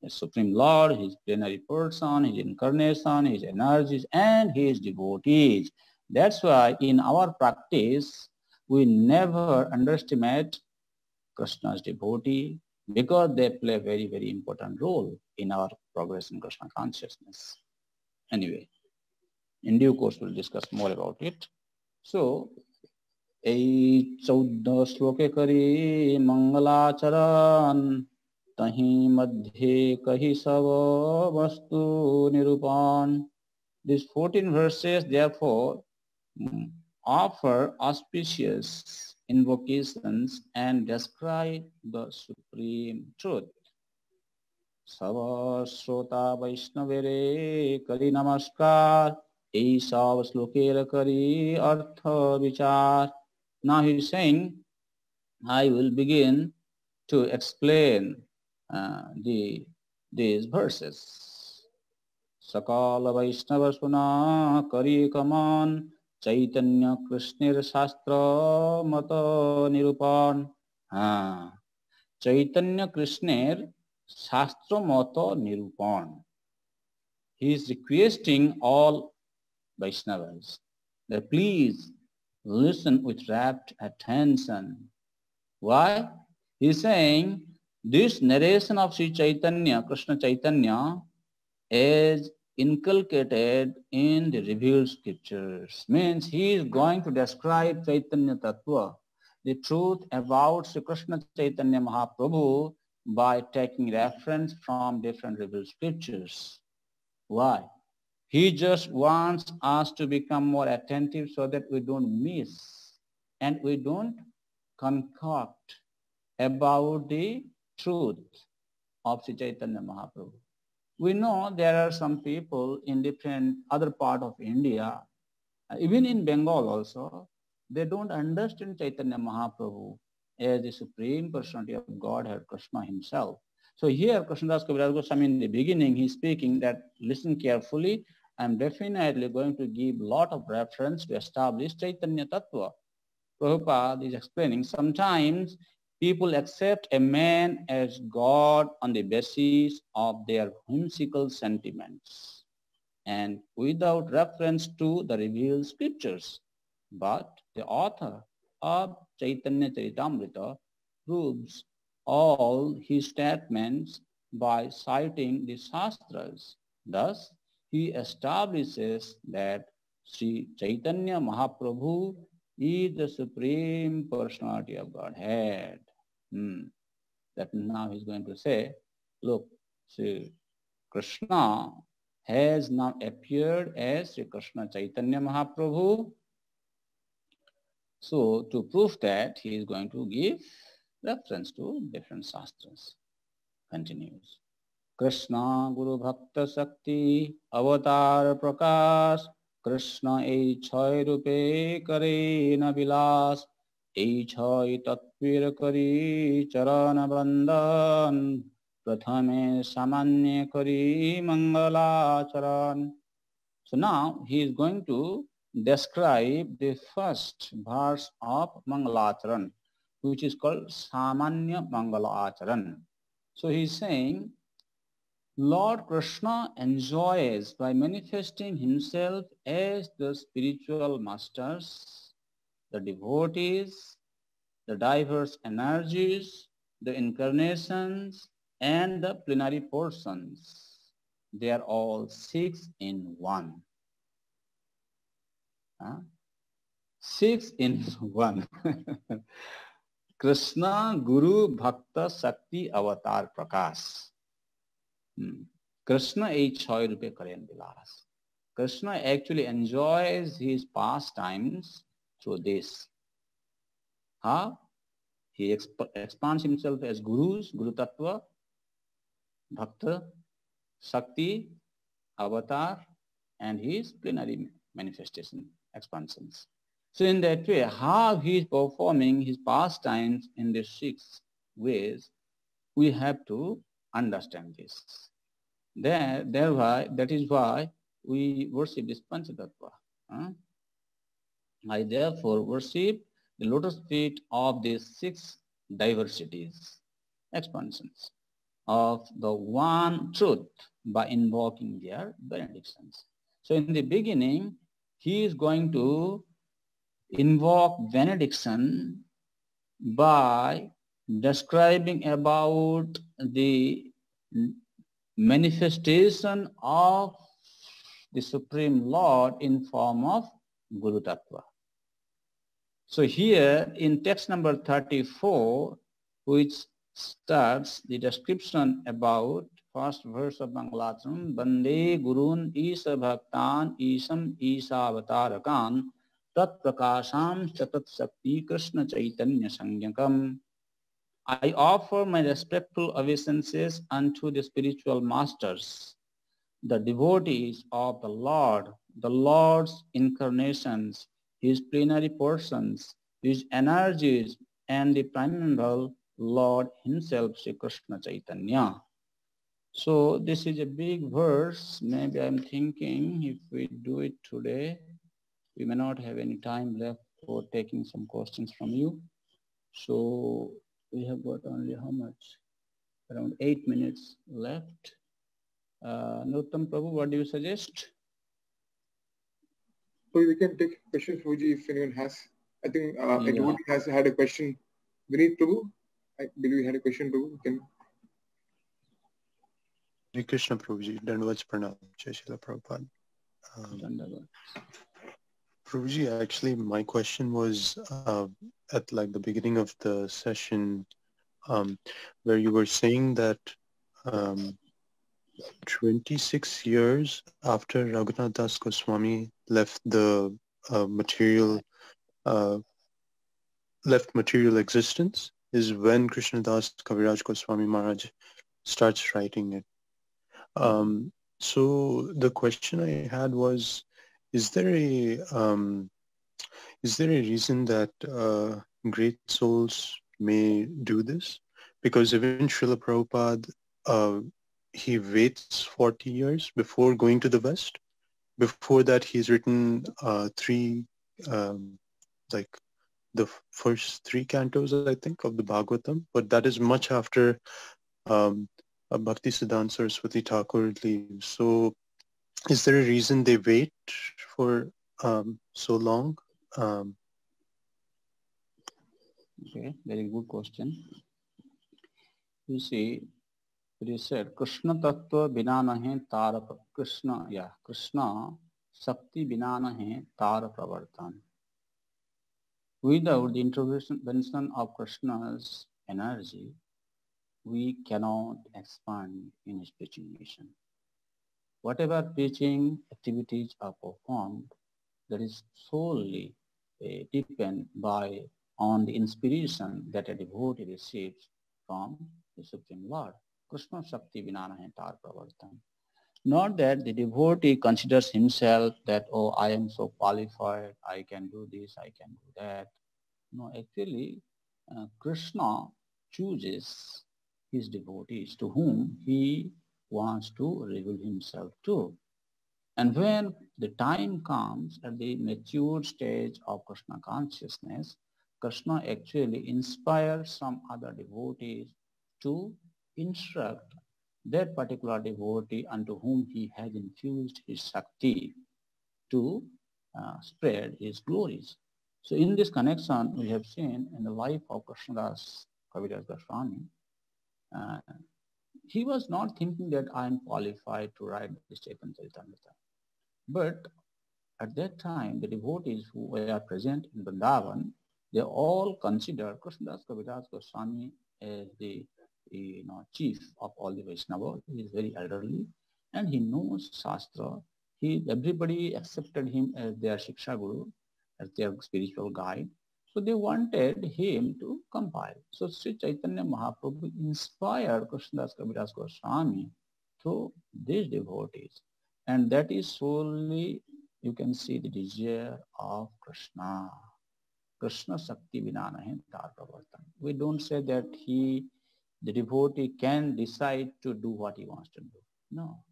the Supreme Lord, his plenary person, his incarnation, his energies, and his devotees. That's why in our practice, we never underestimate Krishna's devotee, because they play a very, very important role in our progress in Krishna consciousness. Anyway, in due course, we'll discuss more about it. So, ei 14 श्लोके करी मंगलाचरण तहीं मध्ये कही सब वस्तु निरूपण. These 14 verses, therefore, offer auspicious invocations and describe the supreme truth. Sava Shrota Vaishnavere Kari Namaskar. Ei Sav Slokera Kari Artha Vichar. Now he is saying, I will begin to explain these verses. Sakala Vaishnava Suna Kari Kaman Chaitanya Krishnir Shastra Mata Nirupan. Chaitanya Krishnir Shastra Mata Nirupan. He is requesting all Vaishnavas that please listen with rapt attention. Why? He is saying this narration of Sri Chaitanya, Krishna Chaitanya, is inculcated in the revealed scriptures. Means he is going to describe Chaitanya Tattva, the truth about Sri Krishna Chaitanya Mahaprabhu, by taking reference from different revealed scriptures. Why? He just wants us to become more attentive so that we don't miss and we don't concoct about the truth of Sri Chaitanya Mahaprabhu. We know there are some people in different other part of India, even in Bengal also, they don't understand Chaitanya Mahaprabhu as the Supreme Personality of Godhead, Krishna himself. So here Krishnadas Kaviraj Goswami in the beginning, he's speaking that listen carefully. I'm definitely going to give a lot of reference to establish Chaitanya Tattva. Prabhupada is explaining sometimes people accept a man as God on the basis of their whimsical sentiments and without reference to the revealed scriptures. But the author of Chaitanya Charitamrita proves all his statements by citing the Shastras. Thus, he establishes that Sri Chaitanya Mahaprabhu is the Supreme Personality of Godhead. That now he's going to say, look, Sri Krishna has now appeared as Sri Krishna Chaitanya Mahaprabhu. So to prove that, he is going to give reference to different shastras. Continues. Krishna Guru Bhakta Shakti Avatar Prakash Krishna ei chhai rupe kare na vilas ei chhai tattvir kari charana bandan prathame samanya kari mangala charan. So now he is going to describe the first verse of Mangalacharan, which is called Samanya Mangalacharan. So he is saying, Lord Krishna enjoys by manifesting himself as the spiritual masters, the devotees, the diverse energies, the incarnations, and the plenary portions. They are all 6 in 1. 6 in 1. Krishna, Guru, Bhakta, Shakti, Avatar, Prakash. Krishna is chhai rupe karen vilas. Krishna actually enjoys his pastimes through this. How? He expands himself as Gurus, Guru Tattva, Bhakta, Shakti, Avatar, and his plenary manifestation expansions. So in that way, how he is performing his pastimes in these 6 ways, we have to understand this. That is why we worship this Panchatattva. I therefore worship the lotus feet of these 6 diversities, expansions of the one truth by invoking their benedictions. So in the beginning, he is going to invoke benediction by describing about the manifestation of the Supreme Lord in form of Guru Tattva. So here in text number 34, which starts the description about first verse of Mangalacharan, Bande Gurun Isa Bhaktan Isam Isa Avatarakan Tat Prakasham Chatat Shakti Krishna Chaitanya Sangyakam. I offer my respectful obeisances unto the spiritual masters, the devotees of the Lord, the Lord's incarnations, his plenary portions, his energies, and the primeval Lord himself, Sri Krishna Chaitanya. So this is a big verse. Maybe I'm thinking if we do it today, we may not have any time left for taking some questions from you. So we have got only how much? Around 8 minutes left. Nuttam Prabhu, what do you suggest? So we can take questions, Prabhuji, if anyone has. I think everybody has had a question. Vineet Prabhu, I believe you had a question, Prabhu. You can. Hare Krishna Prabhuji, Dandavats Pranam, Jai Srila Prabhupada. Prabhuji, actually my question was at like the beginning of the session where you were saying that 26 years after Raghunath Das Goswami left the material existence is when Krishnadas Kaviraj Goswami Maharaj starts writing it. So the question I had was, is there a reason that great souls may do this? Because even Srila Prabhupada, he waits 40 years before going to the West. Before that, he's written 3, like the first 3 cantos, I think, of the Bhagavatam. But that is much after Bhaktisiddhanta Saraswati Thakur leaves. So is there a reason they wait for so long? Okay, very good question. You see, it is said, Krishna Tattva Bina Nahi Tara Krishna Shakti Vinana hai Tar Pravartan. Without the intervention of Krishna's energy, we cannot expand in his preaching mission. Whatever preaching activities are performed, that is solely depend on the inspiration that a devotee receives from the Supreme Lord. Krishna Shakti Vinana hai Tar Pravartan. Not that the devotee considers himself that, oh, I am so qualified, I can do this, I can do that. No, actually, Krishna chooses his devotees to whom he wants to reveal himself to. And when the time comes at the mature stage of Krishna consciousness, Krishna actually inspires some other devotees to instruct that particular devotee unto whom he has infused his Shakti to spread his glories. So in this connection, we have seen in the life of Krishnadas Kaviraj Goswami, he was not thinking that I am qualified to write this Chaitanya Charitamrita. But at that time, the devotees who were present in Vrindavan, they all considered Krishnadas Kaviraj Goswami as the chief of all the Vaishnava. He is very elderly and he knows Shastra. Everybody accepted him as their Shiksha Guru, as their spiritual guide. So they wanted him to compile. So Sri Chaitanya Mahaprabhu inspired Krishnadas Kaviraj Goswami through these devotees. And that is solely, you can see, the desire of Krishna. Krishna Shakti Vinana hai Tar Pravartan. We don't say that the devotee can decide to do what he wants to do. No.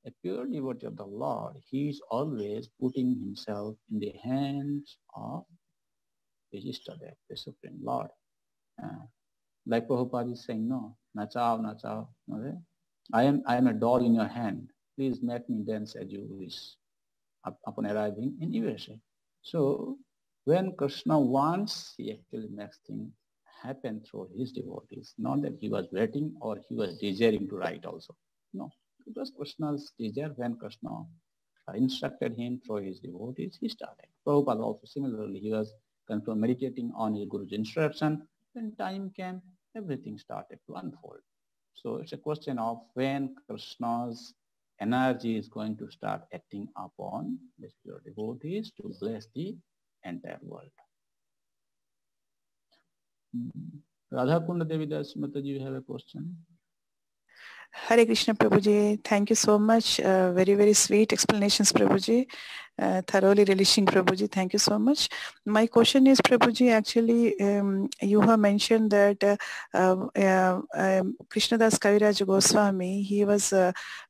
A pure devotee of the Lord, he is always putting himself in the hands of his Ishtadev, the Supreme Lord. Like Prabhupada is saying, no, nachao, nachao. Okay? I am a doll in your hand. Please make me dance as you wish upon arriving in USA. So when Krishna wants, he actually makes things happen through his devotees. Not that he was waiting or he was desiring to write also. No, it was Krishna's desire. When Krishna instructed him through his devotees, he started. Prabhupada also similarly, he was meditating on his Guru's instruction. When time came, everything started to unfold. So it's a question of when Krishna's energy is going to start acting upon the pure devotees to bless the entire world. Radhakunda Devidas Mataji, you have a question? Hare Krishna Prabhuji, thank you so much. Very, very sweet explanations, Prabhuji. Thoroughly relishing, Prabhuji. Thank you so much. My question is, Prabhuji, actually, you have mentioned that Krishnadas Kaviraj Goswami, he was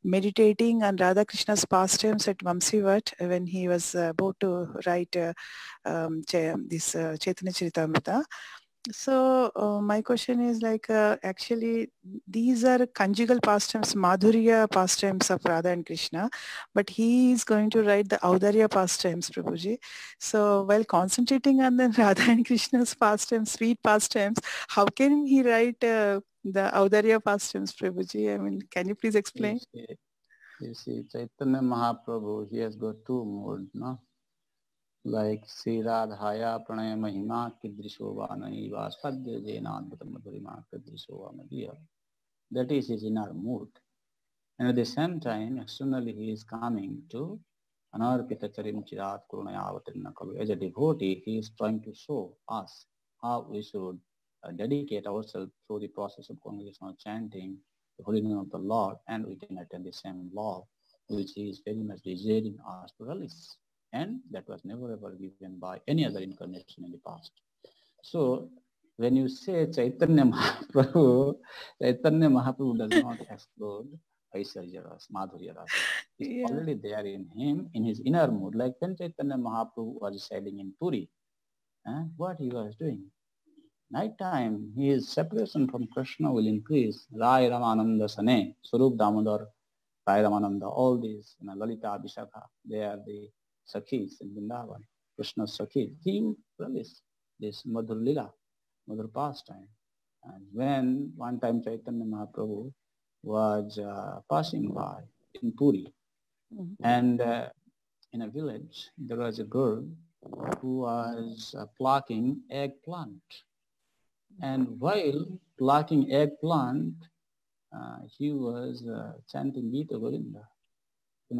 meditating on Radha Krishna's pastimes at Vamsivat when he was about to write this Chaitanya Charitamrita. So my question is like, actually, these are conjugal pastimes, Madhurya pastimes of Radha and Krishna, but he is going to write the Audarya pastimes, Prabhuji. So while concentrating on the Radha and Krishna's pastimes, sweet pastimes, how can he write the Audarya pastimes, Prabhuji? I mean, can you please explain? You see, Chaitanya Mahaprabhu, he has got two modes, no? Like Sri Radhaya Pranaya Mahima Kidrisova Naiva Sadhya Jena Adbhuta Madhurima Kidrisova Madhya. That is his inner mood. And at the same time, externally he is coming to Anarpita Charim Chirat Kurunaya Avatarina Kavi. As a devotee, he is trying to show us how we should dedicate ourselves through the process of congregational chanting the holy name of the Lord, and we can attain the same love which he is very much desiring us to release. And that was never ever given by any other incarnation in the past. So when you say Chaitanya Mahaprabhu does not explode Aishwarya Rasa, Madhurya Rasa. It's already there in him, in his inner mood. Like when Chaitanya Mahaprabhu was residing in Puri, what he was doing? Night time, his separation from Krishna will increase. Rai Ramananda Sane, Swarup Damodar, Rai Ramananda, all these, Lalita, Vishakha, they are the Sakhis in Vrindavan, Krishna's Sakhis. He released this Madhur Lila, Madhur pastime. And when one time Chaitanya Mahaprabhu was passing by in Puri, and in a village, there was a girl who was plucking eggplant. And while plucking eggplant, he was chanting Gita Govinda.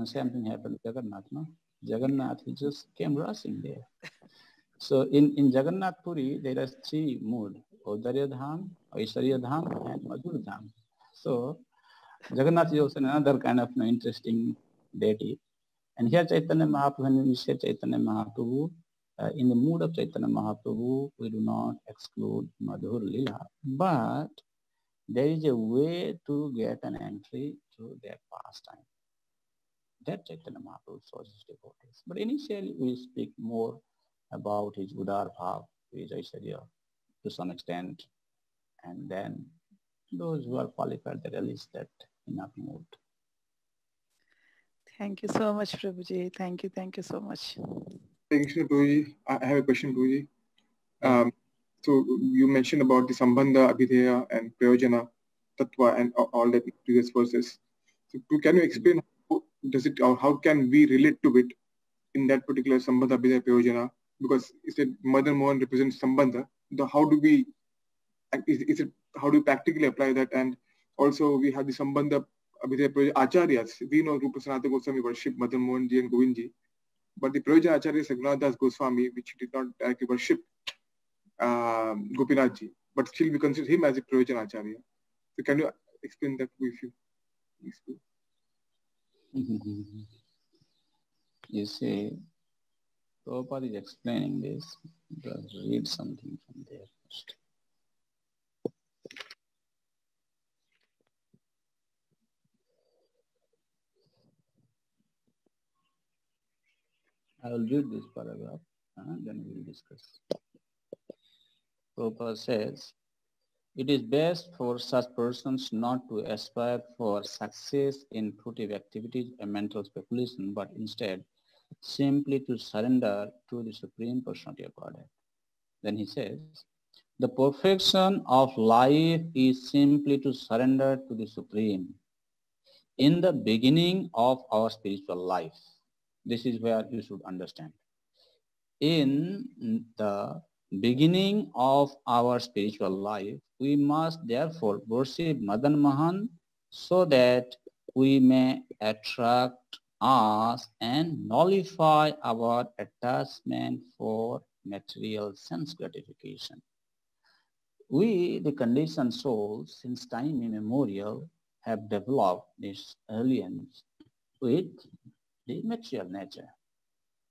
Something happened to Jagannath, no? Jagannath, he just came rushing there. So in Jagannath Puri, there are three moods: Audarya Dham, Aishwarya Dham, and Madhur Dham. So Jagannath is also another kind of interesting deity. And here Chaitanya Mahaprabhu, when we say Chaitanya Mahaprabhu, in the mood of Chaitanya Mahaprabhu, we do not exclude Madhur Lila, but there is a way to get an entry to their pastime. That Chaitanya Mahaprabhu shows his devotees. But initially we speak more about his Udar Bhav, his Aishwarya to some extent, and then those who are qualified, they release that enough mood. Thank you so much, Prabhuji. Thank you so much. Thank you, Prabhuji. I have a question, Prabhuji. So you mentioned about the Sambandha, Abhideya, and Prayojana, Tattva, and all the previous verses. So can you explain how does it, or how can we relate to it in that particular Sambandha, Abhideya, Prayojana? Because you said Madan Mohan represents Sambandha. How do we, how do we practically apply that? And also we have the Sambandha, Abhideya, Prayojana Acharyas. We know Rupa Sanatana Goswami worship Madan Mohan Ji and Govind Ji. But the Prayojana Acharya Raghunath Das Goswami, which did not directly worship Gopinath Ji, but still we consider him as a Prayojana Acharya. So can you explain that if you please? You see, Prabhupada is explaining this. Just read something from there first. I will read this paragraph, then we will discuss. Prabhupada says, it is best for such persons not to aspire for success in fruitive activities and mental speculation, but instead simply to surrender to the Supreme Personality of Godhead. Then he says, the perfection of life is simply to surrender to the Supreme. In the beginning of our spiritual life, this is where you should understand. In the beginning of our spiritual life, we must therefore worship Madan Mohan so that we may attract us and nullify our attachment for material sense gratification. We, the conditioned souls, since time immemorial, have developed this alliance with the material nature.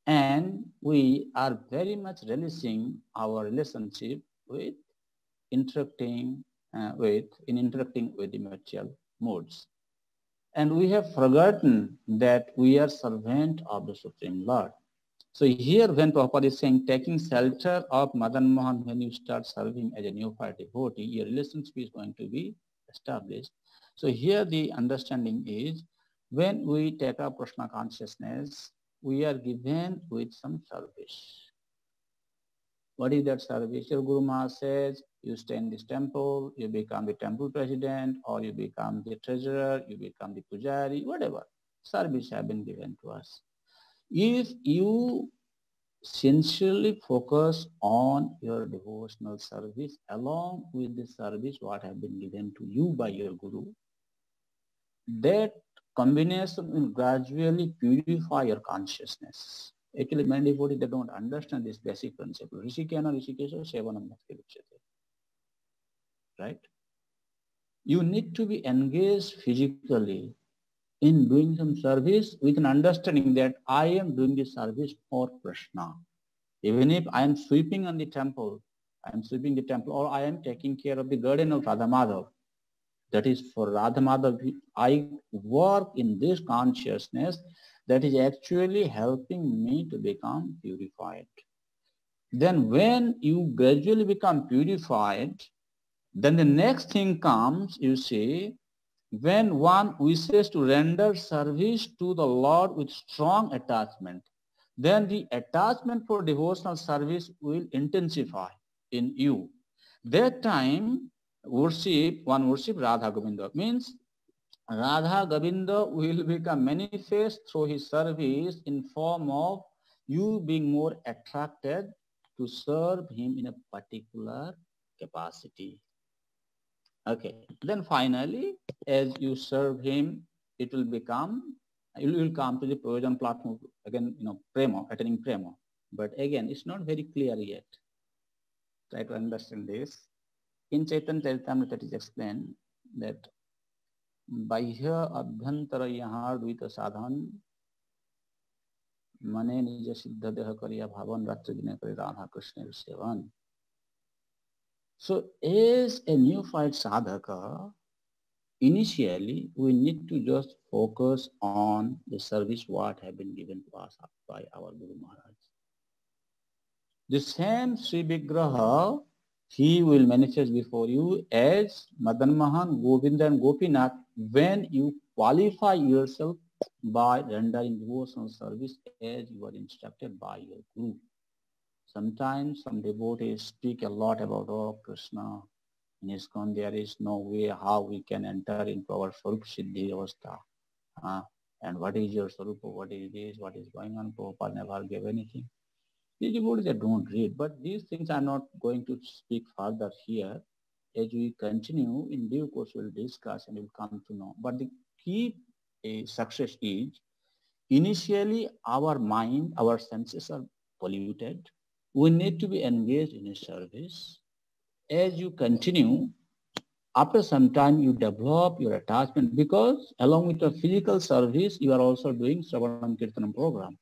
And we are very much relishing our relationship with interacting with the material modes. And we have forgotten that we are servant of the Supreme Lord. So here when Prabhupada is saying taking shelter of Madan Mohan, when you start serving as a neophyte devotee, your relationship is going to be established. So here the understanding is when we take up Krishna consciousness, we are given with some service. What is that service? Your Guru Maharaj says, you stay in this temple, you become the temple president, or you become the treasurer, you become the pujari, whatever. Service have been given to us. If you sincerely focus on your devotional service along with the service what have been given to you by your Guru, that combination will gradually purify your consciousness. Actually, many devotees, they don't understand this basic principle. Rishikena Rishikesha Sevanam Bhakti Luchyate. Right? You need to be engaged physically in doing some service with an understanding that I am doing this service for Krishna. Even if I am sweeping on the temple, or I am taking care of the garden of Radha Madhav, that is for Radha Madhav, I work in this consciousness that is actually helping me to become purified. Then when you gradually become purified, then the next thing comes, you see, when one wishes to render service to the Lord with strong attachment, then the attachment for devotional service will intensify in you. That time, one worship Radha Govinda, means Radha Govinda will become manifest through his service in form of you being more attracted to serve him in a particular capacity. Okay. Then finally, as you serve him, it will become, you will come to the Prayojan platform again, prema, attaining prema. But again, it's not very clear yet. Try to understand this. In Chaitanya Charitamrita it is explained that बाह्य अभ्यंतर यहाँ द्वित साधन मने निज सिद्ध देह करिया भावन रात्र दिन करे Radha Krishna seven. So as a neophyte sadhaka, initially we need to just focus on the service what have been given to us by our Guru Maharaj. The same Sri Vigraha, he will manifest before you as Madan Mohan, Govinda and Gopinath when you qualify yourself by rendering devotional service as you are instructed by your Guru. Sometimes some devotees speak a lot about, oh Krishna, in ISKCON there is no way how we can enter into our Swarup Siddhi Avastha. And what is your Swarupa, what is this, what is going on? Prabhupada never gave anything. These devotees they don't read, but these things are not going to speak further here. As we continue, in due course we'll discuss and we'll come to know. But the key success is, initially our mind, our senses are polluted. We need to be engaged in a service. As you continue, after some time you develop your attachment, because along with your physical service, you are also doing Shravanam Kirtanam program.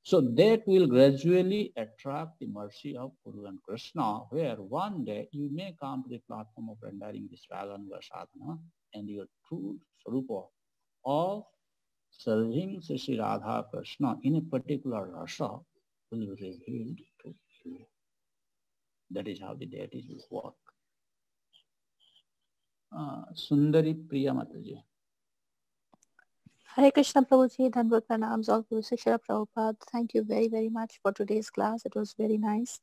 So that will gradually attract the mercy of Guru and Krishna, where one day you may come to the platform of rendering this Raganuga sadhana, and your true Swarupa of serving Sri Radha Krishna in a particular rasa will be revealed to you. That is how the deities will work. Sundari Priya Mataji. Hare Krishna Prabhuji, Dhanvat Pranams, all Guru Shikshara Prabhupada. Thank you very, very much for today's class. It was very nice,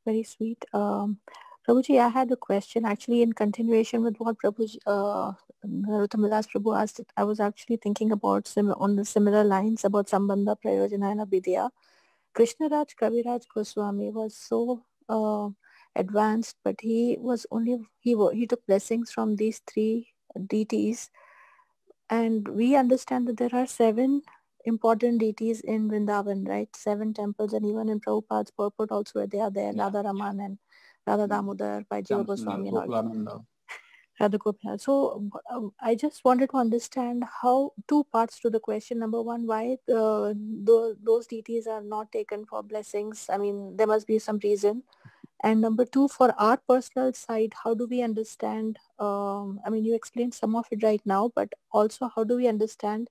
very sweet. Prabhuji, I had a question actually in continuation with what Prabhuji, Narottam Vilas Prabhu asked. I was actually thinking about on the similar lines about Sambandha, Prayojana and Abhidheya. Krishnaraj Kaviraj Goswami was so advanced, but he took blessings from these three deities. And we understand that there are 7 important deities in Vrindavan, right? 7 temples, and even in Prabhupada's purport also they are there, yeah. Radha Raman and Radha Damodar by Jiva Goswami and all. Radha Gopinath. So I just wanted to understand how 2 parts to the question. Number 1, why those deities are not taken for blessings? I mean, there must be some reason. And number 2, for our personal side, how do we understand, I mean, you explained some of it right now, but also how do we understand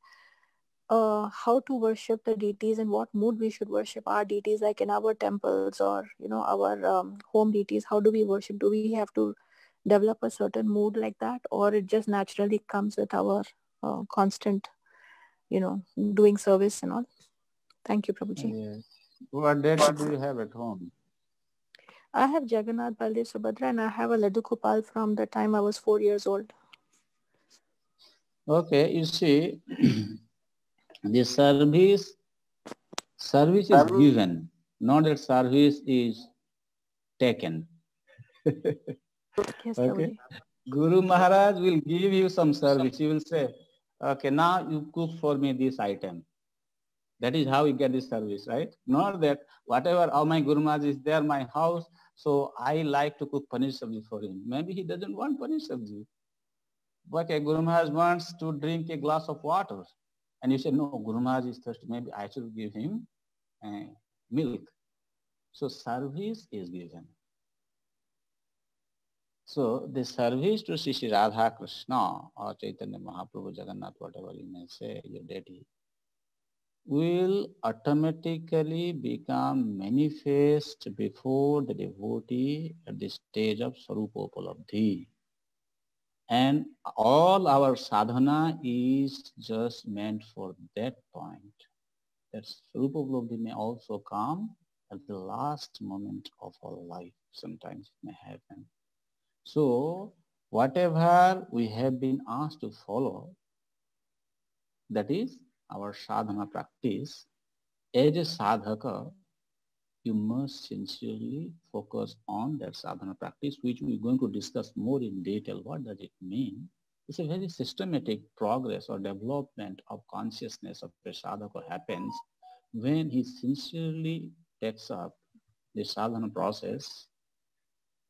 how to worship the deities and what mood we should worship our deities, like in our temples or, our home deities? How do we worship? Do we have to develop a certain mood like that, or it just naturally comes with our constant, doing service and all? Thank you, Prabhuji. Yes. What deity do you have at home? I have Jagannath, Baldev, Subhadra, and I have a Laddu Gopal from the time I was 4 years old. Okay, you see, the service is given, not that service is taken. Yes, okay. Guru Maharaj will give you some service. He will say, okay, now you cook for me this item. That is how you get this service, right? Not that whatever, my Guru Maharaj is there, my house, so I like to cook paneer sabji for him. Maybe he doesn't want paneer sabji. But a Guru Maharaj wants to drink a glass of water. And you say, no, Guru Maharaj is thirsty. Maybe I should give him milk. So service is given. So the service to Sri Radha Krishna or Chaitanya Mahaprabhu, Jagannath, whatever you may say, your deity, will automatically become manifest before the devotee at the stage of Sarupa Upalabdhi. And all our sadhana is just meant for that point. That Sarupa Upalabdhi may also come at the last moment of our life. Sometimes it may happen. So whatever we have been asked to follow, that is our sadhana practice, as a sadhaka, you must sincerely focus on that sadhana practice, which we're going to discuss more in detail. What does it mean? It's a very systematic progress or development of consciousness of a sadhaka happens when he sincerely takes up the sadhana process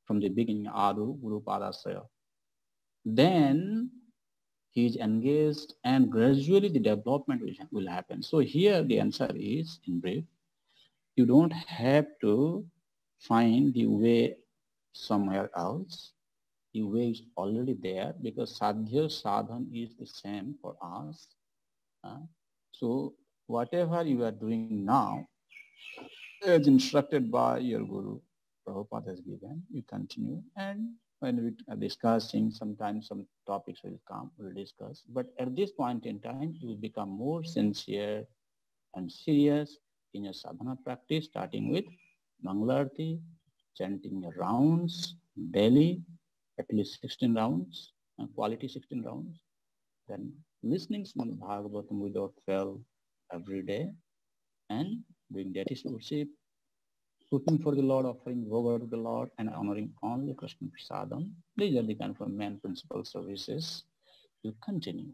from the beginning, Adu, Guru Padasaya. Then he is engaged and gradually the development will happen. So here the answer is, in brief, you don't have to find the way somewhere else. The way is already there because sadhya sadhan is the same for us. So whatever you are doing now, as instructed by your Guru, Prabhupada has given, you continue. And when we are discussing, sometimes some topics will come, we'll discuss. But at this point in time, you will become more sincere and serious in your sadhana practice, starting with Mangalarti, chanting your rounds daily, at least 16 rounds, and quality 16 rounds. Then listening Srimad Bhagavatam without fail every day, and doing deity worship, cooking for the Lord, offering over to the Lord, and honoring only Krishna Prasadam. These are the kind of main principal services you continue.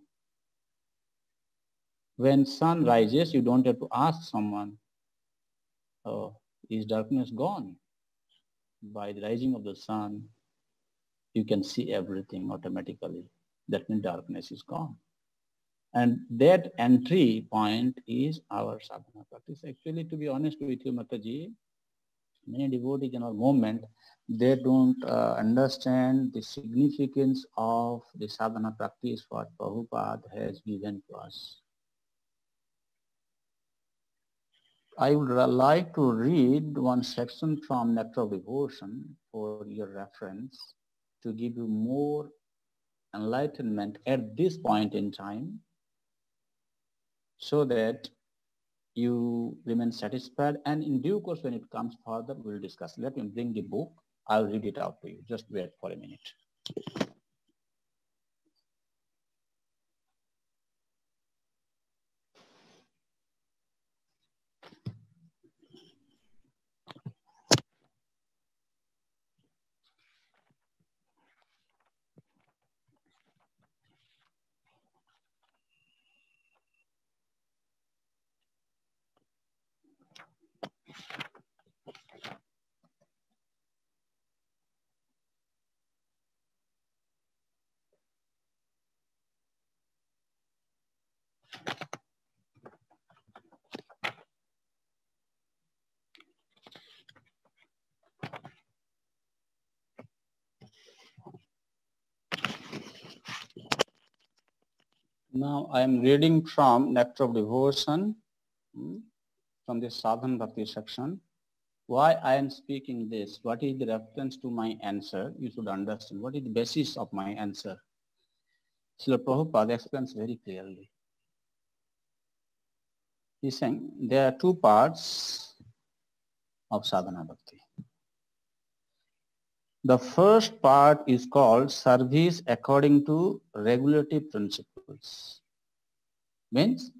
When sun rises, you don't have to ask someone, oh, is darkness gone? By the rising of the sun, you can see everything automatically. That means darkness is gone. And that entry point is our sadhana practice. Actually, to be honest with you, Mataji, many devotees in our movement, they don't understand the significance of the sadhana practice what Prabhupada has given to us. I would like to read one section from Nectar of Devotion for your reference to give you more enlightenment at this point in time so that you remain satisfied, and in due course when it comes further, we'll discuss. Let me bring the book. I'll read it out to you. Just wait for a minute. Now I am reading from Nectar of Devotion, from the Sadhana Bhakti section. Why I am speaking this? What is the reference to my answer? You should understand. What is the basis of my answer? Srila Prabhupada explains very clearly. He's saying there are two parts of Sadhana Bhakti. The first part is called service according to regulative principles. Means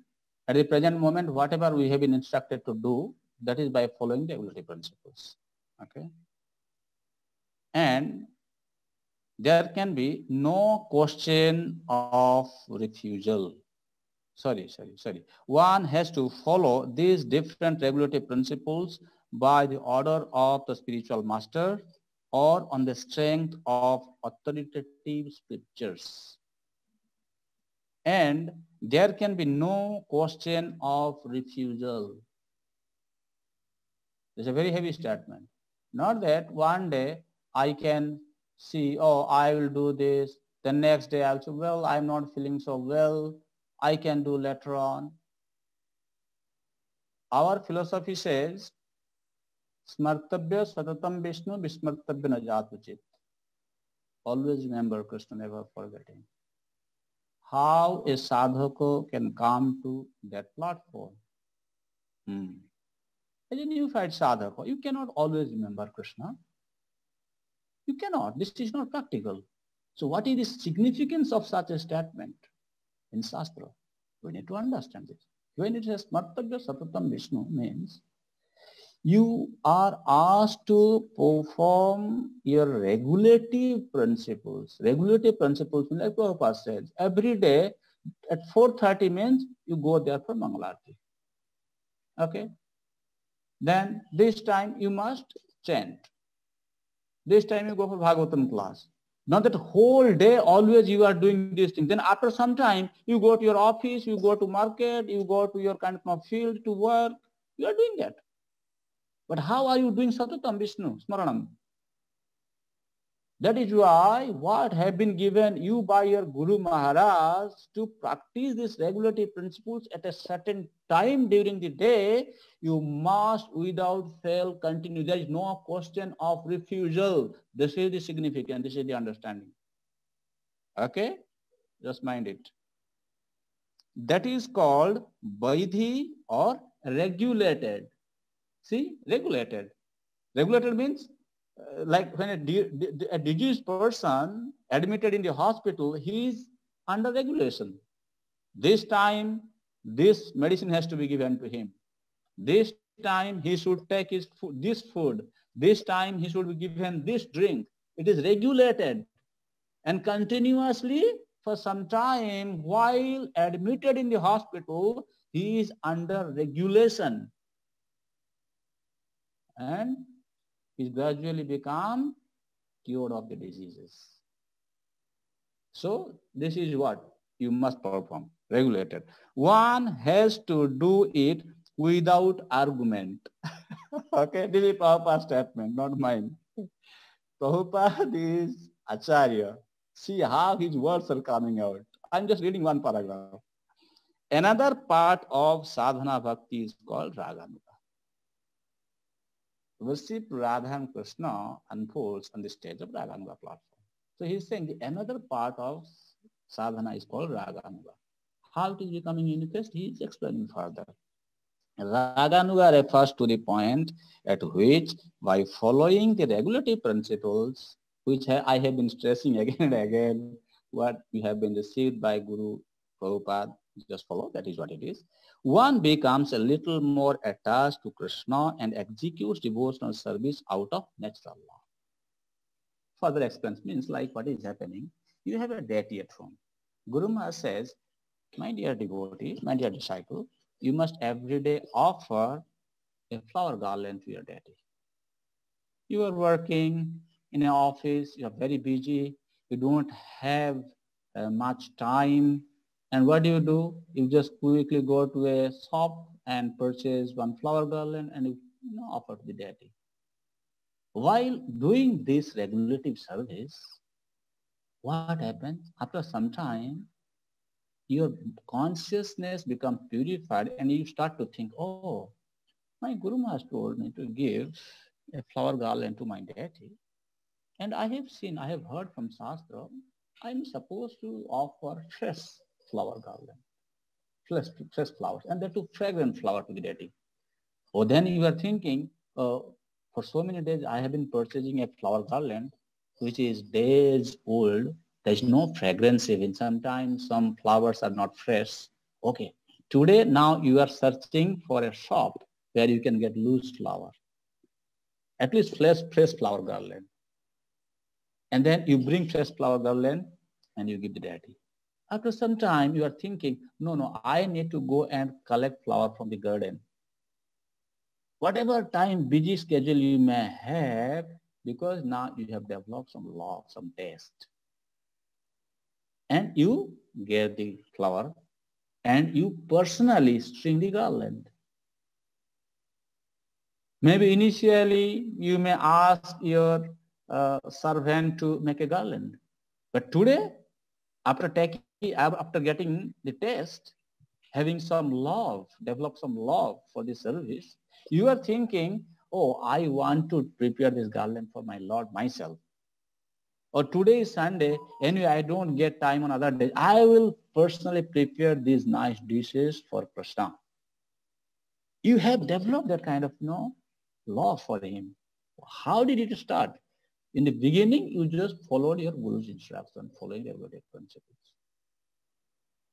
at the present moment, whatever we have been instructed to do, that is by following the regulative principles. Okay. And there can be no question of refusal. Sorry. One has to follow these different regulative principles by the order of the spiritual master or on the strength of authoritative scriptures. And there can be no question of refusal. It's a very heavy statement. Not that one day I can see, oh, I will do this. The next day I'll say, well, I'm not feeling so well. I can do later on. Our philosophy says, Smartabhya satatam Vishnu vismartabhya na jatuchit. Always remember Krishna, never forgetting. How a sadhaka can come to that platform? As a neophyte sadhaka, you cannot always remember Krishna. You cannot. This is not practical. So what is the significance of such a statement in Shastra? We need to understand this. When it says Smartavya Satatam Vishnu means you are asked to perform your regulative principles. Regulative principles, like Prabhupada says, every day at 4:30 means you go there for Mangalarti. Okay? Then this time you must chant. This time you go for Bhagavatam class. Not that whole day always you are doing these things. Then after some time you go to your office, you go to market, you go to your kind of field to work. You are doing that. But how are you doing Satatam Vishnu Smaranam? That is why what have been given you by your Guru Maharaj to practice these regulative principles at a certain time during the day, you must without fail continue. There is no question of refusal. This is the significance. This is the understanding. Okay? Just mind it. That is called Vaidhi or regulated. See, regulated. Regulated means like when a diseased person admitted in the hospital, he is under regulation. This time, this medicine has to be given to him. This time he should take his food, this food. This time he should be given this drink. It is regulated. And continuously for some time while admitted in the hospital, he is under regulation. And he gradually become cured of the diseases. So this is what you must perform, regulated. One has to do it without argument. Okay, this is Prabhupada's statement, not mine. Prabhupada is Acharya. See how his words are coming out. I'm just reading one paragraph. Another part of sadhana bhakti is called Raganuga. Worship Radha and Krishna unfolds on the stage of Raganuga platform. So he's saying the another part of sadhana is called Raganuga. How it is becoming manifest, he is explaining further. Raganuga refers to the point at which, by following the regulative principles, which I have been stressing again and again, what we have been received by Guru Prabhupada, just follow, that is what it is. One becomes a little more attached to Krishna and executes devotional service out of natural law. Further expense means like what is happening. You have a deity at home. Guru Maharaj says, my dear devotee, my dear disciple, you must every day offer a flower garland to your deity. You are working in an office, you are very busy, you don't have much time. And what do? You just quickly go to a shop and purchase one flower garland and you offer to the deity. While doing this regulative service, what happens? After some time, your consciousness becomes purified and you start to think, oh, my Guru Maharaj told me to give a flower garland to my deity. And I have heard from Shastra, I'm supposed to offer fresh flower garland, fresh flowers, and they're too fragrant flower to the deity. Oh, then you are thinking, for so many days I have been purchasing a flower garland, which is days old. There's no fragrance even. Sometimes some flowers are not fresh. Okay, today now you are searching for a shop where you can get loose flower, at least fresh flower garland. And then you bring fresh flower garland and you give the deity. After some time, you are thinking, no, I need to go and collect flower from the garden. Whatever time, busy schedule you may have, because now you have developed some love, some taste. And you get the flower and you personally string the garland. Maybe initially you may ask your servant to make a garland. But today, after getting the taste, having some love, develop some love for this service, you are thinking, oh, I want to prepare this garland for my Lord myself. Or today is Sunday, anyway, I don't get time on other days. I will personally prepare these nice dishes for Krishna. You have developed that kind of, love for him. How did it start? In the beginning, you just followed your Guru's instruction, following your Vedic principles.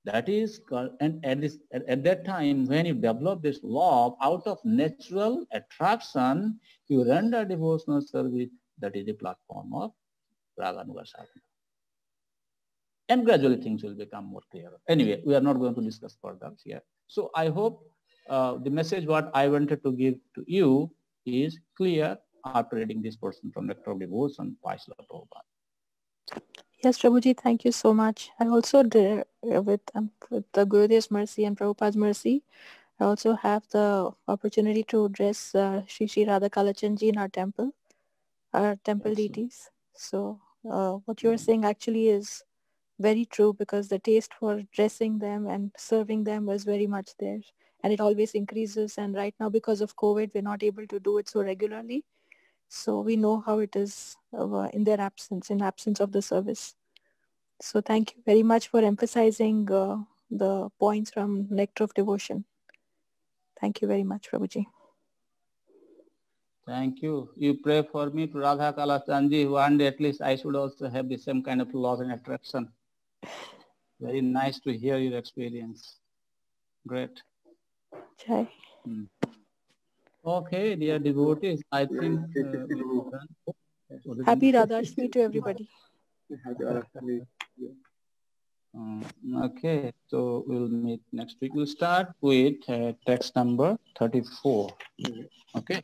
That is, and at that time, when you develop this love out of natural attraction, you render devotional service. That is the platform of Raganuga sadhana. And gradually things will become more clear. Anyway, we are not going to discuss further here. So I hope the message what I wanted to give to you is clear after reading this portion from Nectar of Devotion by Srila Prabhupada. Yes, Prabhuji, thank you so much. I also did, with the Gurudev's mercy and Prabhupada's mercy, I also have the opportunity to address Shri Shri Radha Kalachandji in our temple Excellent. deities. So what you're saying actually is very true, because the taste for dressing them and serving them was very much there, and it always increases. And right now, because of COVID, we're not able to do it so regularly. So we know how it is in their absence, in absence of the service. So thank you very much for emphasizing the points from Nectar of Devotion. Thank you very much, Prabhuji. Thank you. You pray for me to Radha Kalachandji. One day at least I should also have the same kind of love and attraction. Very nice to hear your experience. Great. Jai. Okay, dear devotees, I think Happy Radhashtami to everybody. Okay, so we'll meet next week. We'll start with text number 34. Okay.